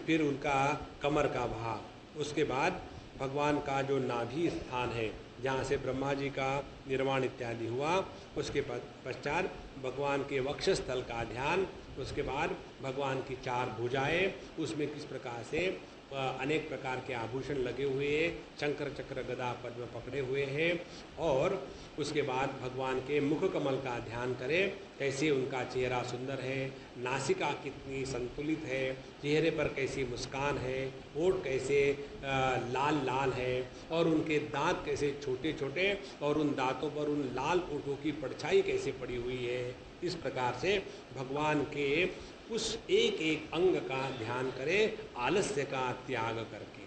फिर उनका कमर का भाग, उसके बाद भगवान का जो नाभि स्थान है जहाँ से ब्रह्मा जी का निर्माण इत्यादि हुआ, उसके पश्चात भगवान के वक्षस्थल का ध्यान, उसके बाद भगवान की 4 भुजाएं, उसमें किस प्रकार से अनेक प्रकार के आभूषण लगे हुए हैं, शंकर चक्र गदा पद्म पकड़े हुए हैं। और उसके बाद भगवान के मुख कमल का ध्यान करें, कैसे उनका चेहरा सुंदर है, नासिका कितनी संतुलित है, चेहरे पर कैसी मुस्कान है, होठ कैसे लाल लाल है और उनके दांत कैसे छोटे छोटे और उन दांतों पर उन लाल ओठों की परछाई कैसे पड़ी हुई है। इस प्रकार से भगवान के उस एक एक अंग का ध्यान करें आलस्य का त्याग करके।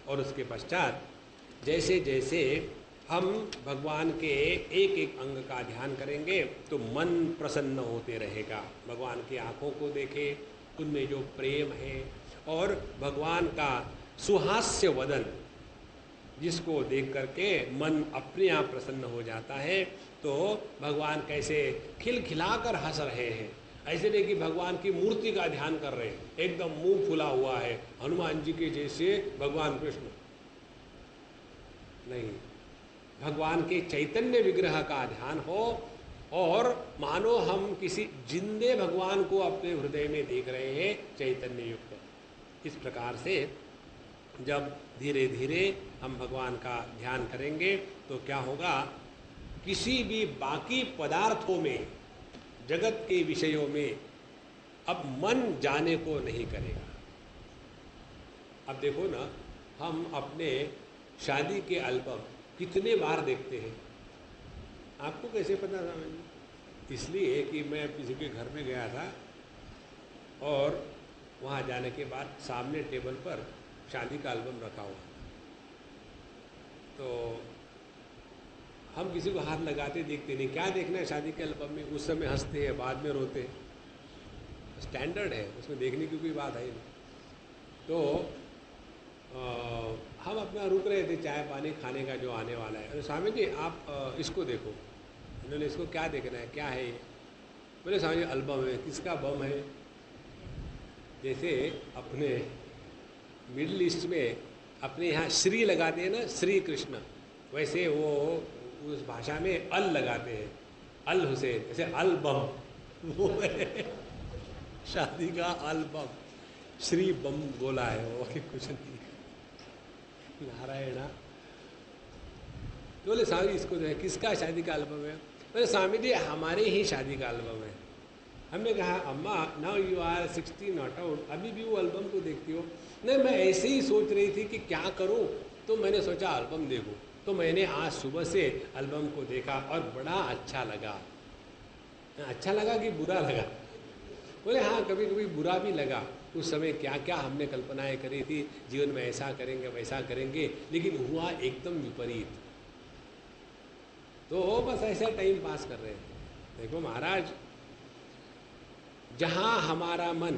और उसके पश्चात जैसे जैसे हम भगवान के एक एक अंग का ध्यान करेंगे तो मन प्रसन्न होते रहेगा। भगवान की आँखों को देखें, उनमें जो प्रेम है, और भगवान का सुहास्य वदन जिसको देख करके मन अपने आप प्रसन्न हो जाता है। तो भगवान कैसे खिलखिलाकर हंस रहे हैं, ऐसे नहीं कि भगवान की मूर्ति का ध्यान कर रहे हैं, एकदम मुंह फुला हुआ है हनुमान जी के जैसे भगवान कृष्ण नहीं। भगवान के चैतन्य विग्रह का ध्यान हो और मानो हम किसी जिंदे भगवान को अपने हृदय में देख रहे हैं, चैतन्य युक्त। इस प्रकार से जब धीरे धीरे हम भगवान का ध्यान करेंगे तो क्या होगा, किसी भी बाकी पदार्थों में, जगत के विषयों में अब मन जाने को नहीं करेगा। अब देखो ना, हम अपने शादी के एल्बम कितने बार देखते हैं, आपको कैसे पता था? इसलिए कि मैं किसी के घर में गया था और वहाँ जाने के बाद सामने टेबल पर शादी का एल्बम रखा हुआ, तो हम किसी को हाथ लगाते देखते नहीं, क्या देखना है शादी के एल्बम में? उस समय हंसते हैं, बाद में रोते हैं, स्टैंडर्ड है, उसमें देखने की कोई बात है ही नहीं। तो हम अपना रुक रहे थे, चाय पानी खाने का जो आने वाला है। अरे स्वामी जी आप इसको देखो। उन्होंने इसको क्या देखना है, क्या है ये? बोले स्वामी जी एल्बम है। किसका बम है? जैसे अपने मिडिल ईस्ट में अपने यहाँ श्री लगाते हैं ना, श्री कृष्ण, वैसे वो उस भाषा में अल लगाते हैं, अल हुसैन, जैसे अल बम वो है शादी का एल्बम, श्री बम बोला है वो, कुछ नहीं। नारायणा। तो बोले स्वामी इसको जो है किसका शादी का एल्बम है? बोले स्वामी जी हमारे ही शादी का एल्बम है। हमने कहा अम्मा now you are 16 not out, अभी भी वो एल्बम को देखती हो? नहीं, मैं ऐसे ही सोच रही थी कि क्या करूं, तो मैंने सोचा एल्बम देखूं। तो मैंने आज सुबह से एल्बम को देखा और बड़ा अच्छा लगा। अच्छा लगा कि बुरा लगा? बोले हाँ, कभी कभी बुरा भी लगा। उस समय क्या क्या हमने कल्पनाएं करी थी, जीवन में ऐसा करेंगे वैसा करेंगे, लेकिन हुआ एकदम विपरीत। तो बस ऐसा टाइम पास कर रहे थे। देखो महाराज, जहाँ हमारा मन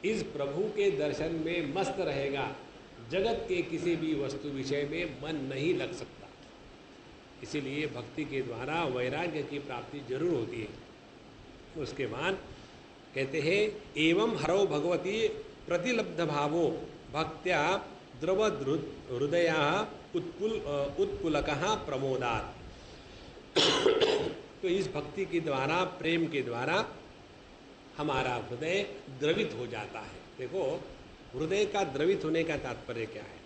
इस प्रभु के दर्शन में मस्त रहेगा, जगत के किसी भी वस्तु विषय में मन नहीं लग सकता। इसीलिए भक्ति के द्वारा वैराग्य की प्राप्ति जरूर होती है। उसके बाद कहते हैं एवं हरो भगवती प्रतिलब्ध भावो भक्त्या द्रवद हृदया उत्पुलकः प्रमोदात्। तो इस भक्ति के द्वारा, प्रेम के द्वारा हमारा हृदय द्रवित हो जाता है। देखो हृदय का द्रवित होने का तात्पर्य क्या है?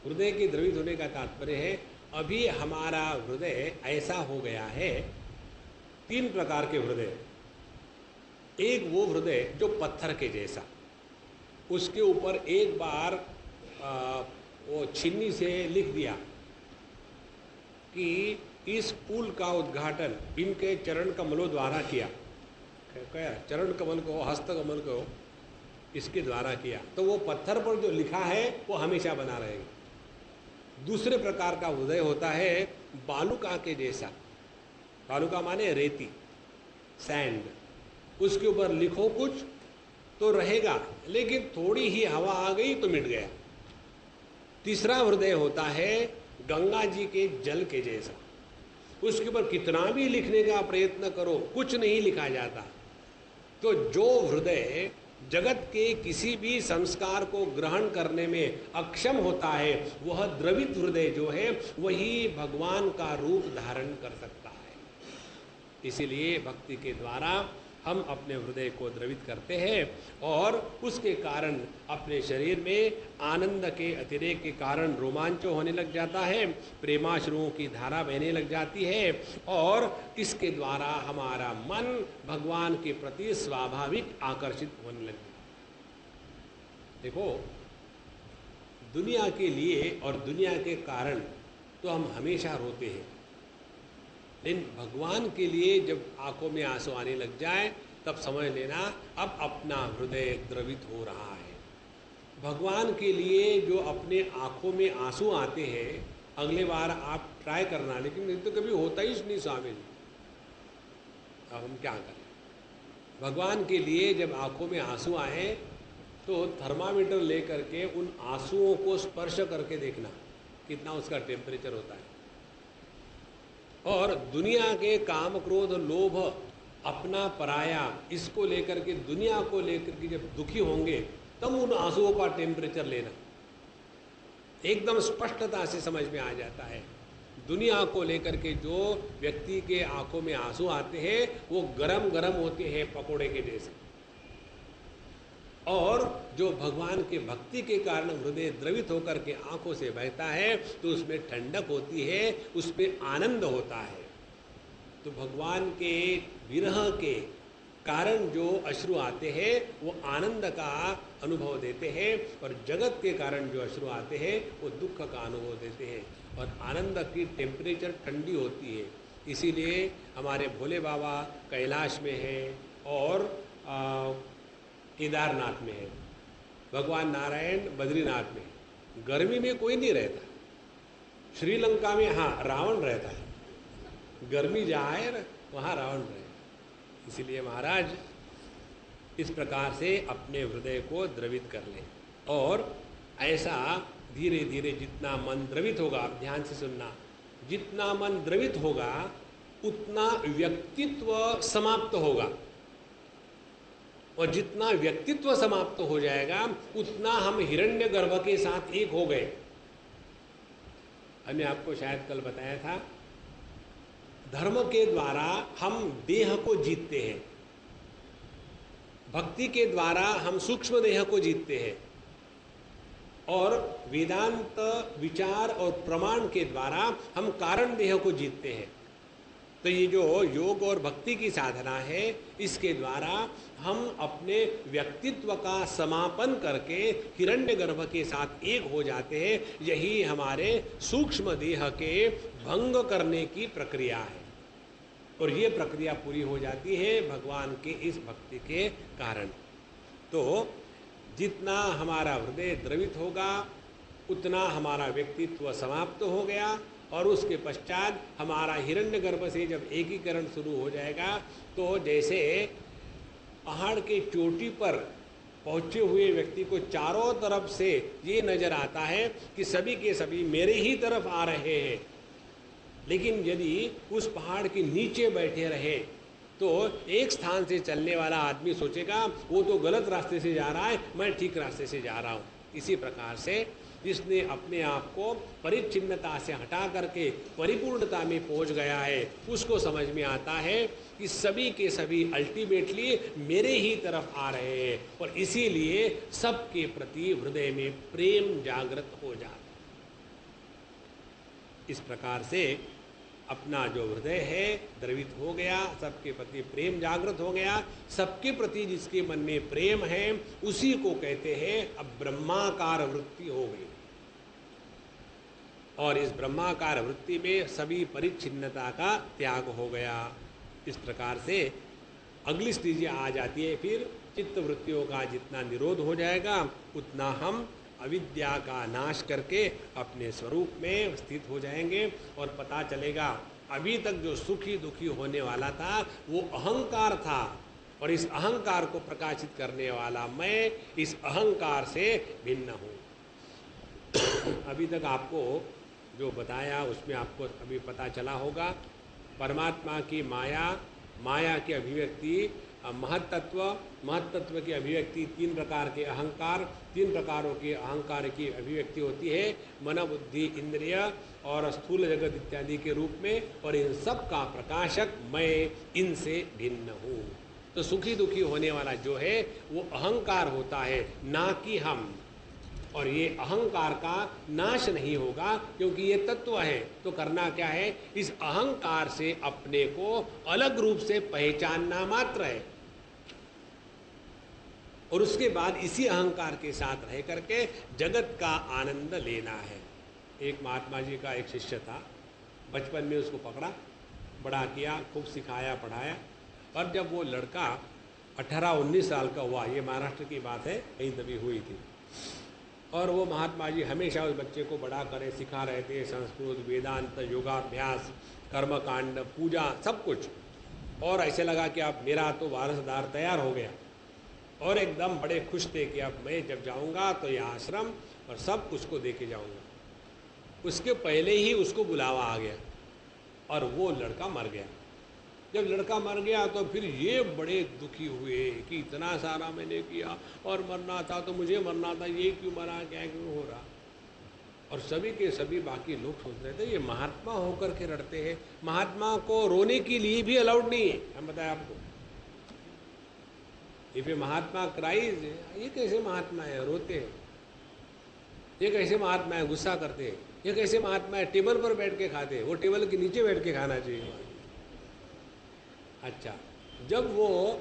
हृदय के द्रवित होने का तात्पर्य है अभी हमारा हृदय ऐसा हो गया है, 3 प्रकार के हृदय। एक वो हृदय जो पत्थर के जैसा, उसके ऊपर एक बार वो छिन्नी से लिख दिया कि इस पुल का उद्घाटन इनके चरण कमलों द्वारा किया, चरण कमल को, हस्त कमल को इसके द्वारा किया, तो वो पत्थर पर जो लिखा है वो हमेशा बना रहेगा। दूसरे प्रकार का हृदय होता है बालुका के जैसा। बालुका माने रेती, सैंड। उसके ऊपर लिखो कुछ तो रहेगा, लेकिन थोड़ी ही हवा आ गई तो मिट गया। तीसरा हृदय होता है गंगा जी के जल के जैसा। उसके ऊपर कितना भी लिखने का प्रयत्न करो, कुछ नहीं लिखा जाता। तो जो हृदय जगत के किसी भी संस्कार को ग्रहण करने में अक्षम होता है, वह द्रवित हृदय जो है वही भगवान का रूप धारण कर सकता है। इसीलिए भक्ति के द्वारा हम अपने हृदय को द्रवित करते हैं और उसके कारण अपने शरीर में आनंद के अतिरेक के कारण रोमांच होने लग जाता है, प्रेमाश्रुओं की धारा बहने लग जाती है और इसके द्वारा हमारा मन भगवान के प्रति स्वाभाविक आकर्षित होने लगता है। देखो दुनिया के लिए और दुनिया के कारण तो हम हमेशा रोते हैं, लेकिन भगवान के लिए जब आंखों में आंसू आने लग जाए तब समझ लेना अब अपना हृदय द्रवित हो रहा है। भगवान के लिए जो अपने आंखों में आंसू आते हैं, अगले बार आप ट्राई करना, लेकिन तो कभी होता ही नहीं स्वामी जी। अब हम क्या करें? भगवान के लिए जब आंखों में आंसू आए तो थर्मामीटर लेकर के उन आंसुओं को स्पर्श करके देखना कितना उसका टेम्परेचर होता है। और दुनिया के काम क्रोध लोभ अपना पराया, इसको लेकर के, दुनिया को लेकर के जब दुखी होंगे तब उन आंसुओं का टेम्परेचर लेना, एकदम स्पष्टता से समझ में आ जाता है। दुनिया को लेकर के जो व्यक्ति के आंखों में आंसू आते हैं वो गरम गरम होते हैं पकोड़े के जैसे, और जो भगवान के भक्ति के कारण हृदय द्रवित होकर के आंखों से बहता है तो उसमें ठंडक होती है, उसमें आनंद होता है। तो भगवान के विरह के कारण जो अश्रु आते हैं वो आनंद का अनुभव देते हैं, और जगत के कारण जो अश्रु आते हैं वो दुख का अनुभव देते हैं। और आनंद की टेम्परेचर ठंडी होती है, इसीलिए हमारे भोले बाबा कैलाश में है और केदारनाथ में है, भगवान नारायण बद्रीनाथ में। गर्मी में कोई नहीं रहता। श्रीलंका में हाँ रावण रहता है, गर्मी जाए ना वहाँ रावण रहे। इसीलिए महाराज इस प्रकार से अपने हृदय को द्रवित कर ले, और ऐसा धीरे धीरे जितना मन द्रवित होगा, आप ध्यान से सुनना, जितना मन द्रवित होगा उतना व्यक्तित्व समाप्त होगा, और जितना व्यक्तित्व समाप्त हो जाएगा उतना हम हिरण्यगर्भ के साथ एक हो गए। हमने आपको शायद कल बताया था, धर्म के द्वारा हम देह को जीतते हैं, भक्ति के द्वारा हम सूक्ष्म देह को जीतते हैं, और वेदांत विचार और प्रमाण के द्वारा हम कारण देह को जीतते हैं। तो ये जो योग और भक्ति की साधना है, इसके द्वारा हम अपने व्यक्तित्व का समापन करके हिरण्यगर्भ के साथ एक हो जाते हैं। यही हमारे सूक्ष्म देह के भंग करने की प्रक्रिया है, और ये प्रक्रिया पूरी हो जाती है भगवान के इस भक्ति के कारण। तो जितना हमारा हृदय द्रवित होगा उतना हमारा व्यक्तित्व समाप्त हो गया, और उसके पश्चात हमारा हिरण्यगर्भ से जब एकीकरण शुरू हो जाएगा तो जैसे पहाड़ के चोटी पर पहुँचे हुए व्यक्ति को चारों तरफ से ये नज़र आता है कि सभी के सभी मेरे ही तरफ आ रहे हैं, लेकिन यदि उस पहाड़ के नीचे बैठे रहे तो एक स्थान से चलने वाला आदमी सोचेगा वो तो गलत रास्ते से जा रहा है, मैं ठीक रास्ते से जा रहा हूँ। इसी प्रकार से जिसने अपने आप को परिच्छिन्नता से हटा करके परिपूर्णता में पहुँच गया है, उसको समझ में आता है कि सभी के सभी अल्टीमेटली मेरे ही तरफ आ रहे हैं, और इसीलिए सबके प्रति हृदय में प्रेम जागृत हो जाता है। इस प्रकार से अपना जो हृदय है द्रवित हो गया, सबके प्रति प्रेम जागृत हो गया, सबके प्रति जिसके मन में प्रेम है उसी को कहते हैं अब ब्रह्माकार वृत्ति हो गई। और इस ब्रह्माकार वृत्ति में सभी परिच्छिन्नता का त्याग हो गया। इस प्रकार से अगली स्थिति आ जाती है, फिर चित्त वृत्तियों का जितना निरोध हो जाएगा उतना हम अविद्या का नाश करके अपने स्वरूप में स्थित हो जाएंगे, और पता चलेगा अभी तक जो सुखी दुखी होने वाला था वो अहंकार था, और इस अहंकार को प्रकाशित करने वाला मैं इस अहंकार से भिन्न हूँ। अभी तक आपको जो बताया उसमें आपको अभी पता चला होगा, परमात्मा की माया, माया की अभिव्यक्ति महत्तत्व की अभिव्यक्ति, तीन प्रकार के अहंकार, तीन प्रकारों के अहंकार की अभिव्यक्ति होती है, मन बुद्धि इंद्रिय और स्थूल जगत इत्यादि के रूप में, और इन सब का प्रकाशक मैं इनसे भिन्न हूँ। तो सुखी दुखी होने वाला जो है वो अहंकार होता है, ना कि हम। और ये अहंकार का नाश नहीं होगा क्योंकि ये तत्व है। तो करना क्या है, इस अहंकार से अपने को अलग रूप से पहचानना मात्र है, और उसके बाद इसी अहंकार के साथ रह करके जगत का आनंद लेना है। एक महात्मा जी का एक शिष्य था, बचपन में उसको पकड़ा, बड़ा किया, खूब सिखाया पढ़ाया, और जब वो लड़का 18-19 साल का हुआ, ये महाराष्ट्र की बात है, कहीं तभी हुई थी, और वो महात्मा जी हमेशा उस बच्चे को बड़ा करे, सिखा रहे थे संस्कृत, वेदांत, योगाभ्यास, कर्मकांड, पूजा, सब कुछ। और ऐसे लगा कि अब मेरा तो वारसदार तैयार हो गया, और एकदम बड़े खुश थे कि अब मैं जब जाऊंगा तो ये आश्रम और सब उसको दे के जाऊँगा। उसके पहले ही उसको बुलावा आ गया और वो लड़का मर गया। जब लड़का मर गया तो फिर ये बड़े दुखी हुए कि इतना सारा मैंने किया और मरना था तो मुझे मरना था, ये क्यों मरा, क्या क्यों हो रहा। और सभी के सभी बाकी लोग सोच रहे थे ये महात्मा होकर के रड़ते हैं, महात्मा को रोने के लिए भी अलाउड नहीं है। हम बताएं आपको, इफ ए महात्मा क्राइज, ये कैसे महात्मा है रोते हैं, ये कैसे महात्मा है गुस्सा करते हैं, ये कैसे महात्मा है टेबल पर बैठ के खाते हैं, वो टेबल के नीचे बैठ के खाना चाहिए। अच्छा, जब वो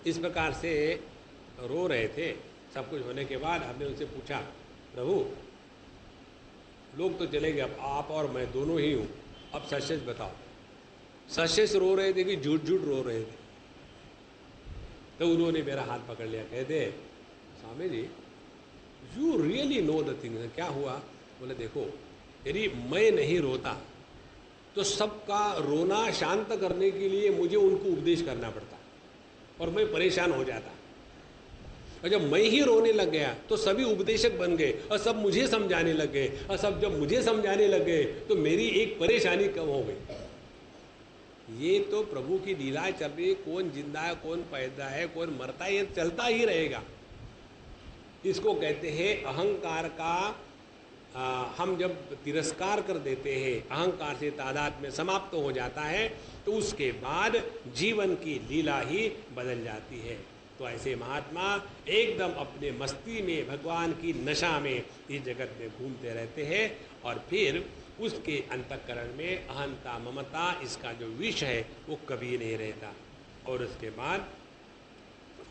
इस प्रकार से रो रहे थे, सब कुछ होने के बाद हमने उनसे पूछा, प्रभु लोग तो चले गए, अब आप और मैं दोनों ही हूँ, अब सच सच बताओ, सच सच रो रहे थे कि झूठ झूठ रो रहे थे? तो उन्होंने मेरा हाथ पकड़ लिया, कहते Swami ji you really know the thing. क्या हुआ? बोले देखो, यदि मैं नहीं रोता तो सबका रोना शांत करने के लिए मुझे उनको उपदेश करना पड़ता और मैं परेशान हो जाता, और जब मैं ही रोने लग गया तो सभी उपदेशक बन गए और सब मुझे समझाने लग गए, और सब जब मुझे समझाने लग गए तो मेरी एक परेशानी कम हो गई। ये तो प्रभु की लीला चल रही है, कौन जिंदा है कौन पैदा है कौन मरता है, ये चलता ही रहेगा। इसको कहते हैं अहंकार का हम जब तिरस्कार कर देते हैं, अहंकार से तादाद में समाप्त हो जाता है, तो उसके बाद जीवन की लीला ही बदल जाती है। तो ऐसे महात्मा एकदम अपने मस्ती में, भगवान की नशा में इस जगत में घूमते रहते हैं, और फिर उसके अंतःकरण में अहंता ममता इसका जो विष है वो कभी नहीं रहता। और उसके बाद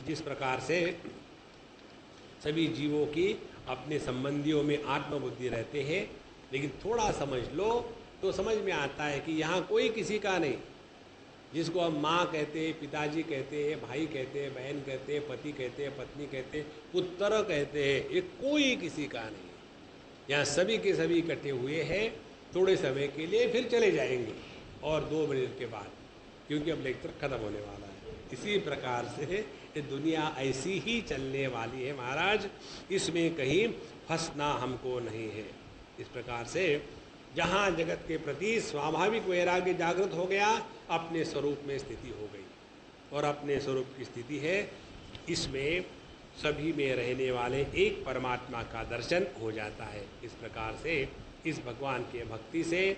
जिस प्रकार से सभी जीवों की अपने संबंधियों में आत्मबुद्धि रहते हैं, लेकिन थोड़ा समझ लो तो समझ में आता है कि यहाँ कोई किसी का नहीं। जिसको हम माँ कहते हैं, पिताजी कहते हैं, भाई कहते हैं, बहन कहते हैं, पति कहते हैं, पत्नी कहते हैं, पुत्र कहते हैं, ये कोई किसी का नहीं। यहाँ सभी के सभी इकट्ठे हुए हैं थोड़े समय के लिए, फिर चले जाएंगे और 2 मिनट के बाद, क्योंकि अब लेक्चर खत्म होने वाला है। इसी प्रकार से ये दुनिया ऐसी ही चलने वाली है महाराज, इसमें कहीं फंसना हमको नहीं है। इस प्रकार से जहाँ जगत के प्रति स्वाभाविक वैराग्य जागृत हो गया, अपने स्वरूप में स्थिति हो गई, और अपने स्वरूप की स्थिति है, इसमें सभी में रहने वाले एक परमात्मा का दर्शन हो जाता है। इस प्रकार से इस भगवान के भक्ति से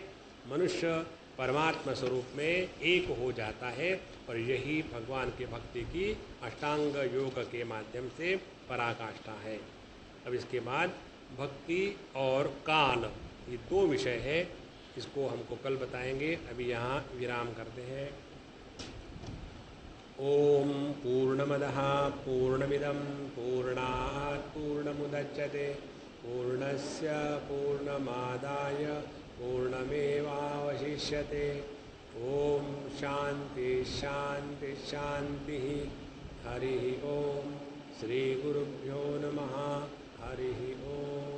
मनुष्य परमात्मा स्वरूप में एक हो जाता है, और यही भगवान के भक्ति की अष्टांग योग के माध्यम से पराकाष्ठा है। अब इसके बाद भक्ति और काल, ये 2 विषय है, इसको हमको कल बताएंगे। अभी यहाँ विराम करते हैं। ओम पूर्णमदः पूर्णमिदं पूर्णात् पूर्णमुदच्यते पूर्णस्य पूर्णमादाय पूर्णमेवावशिष्यते। ओम शांति शांति शांति। हरि ओम। श्री गुरुभ्यो नमः। हरि ओम।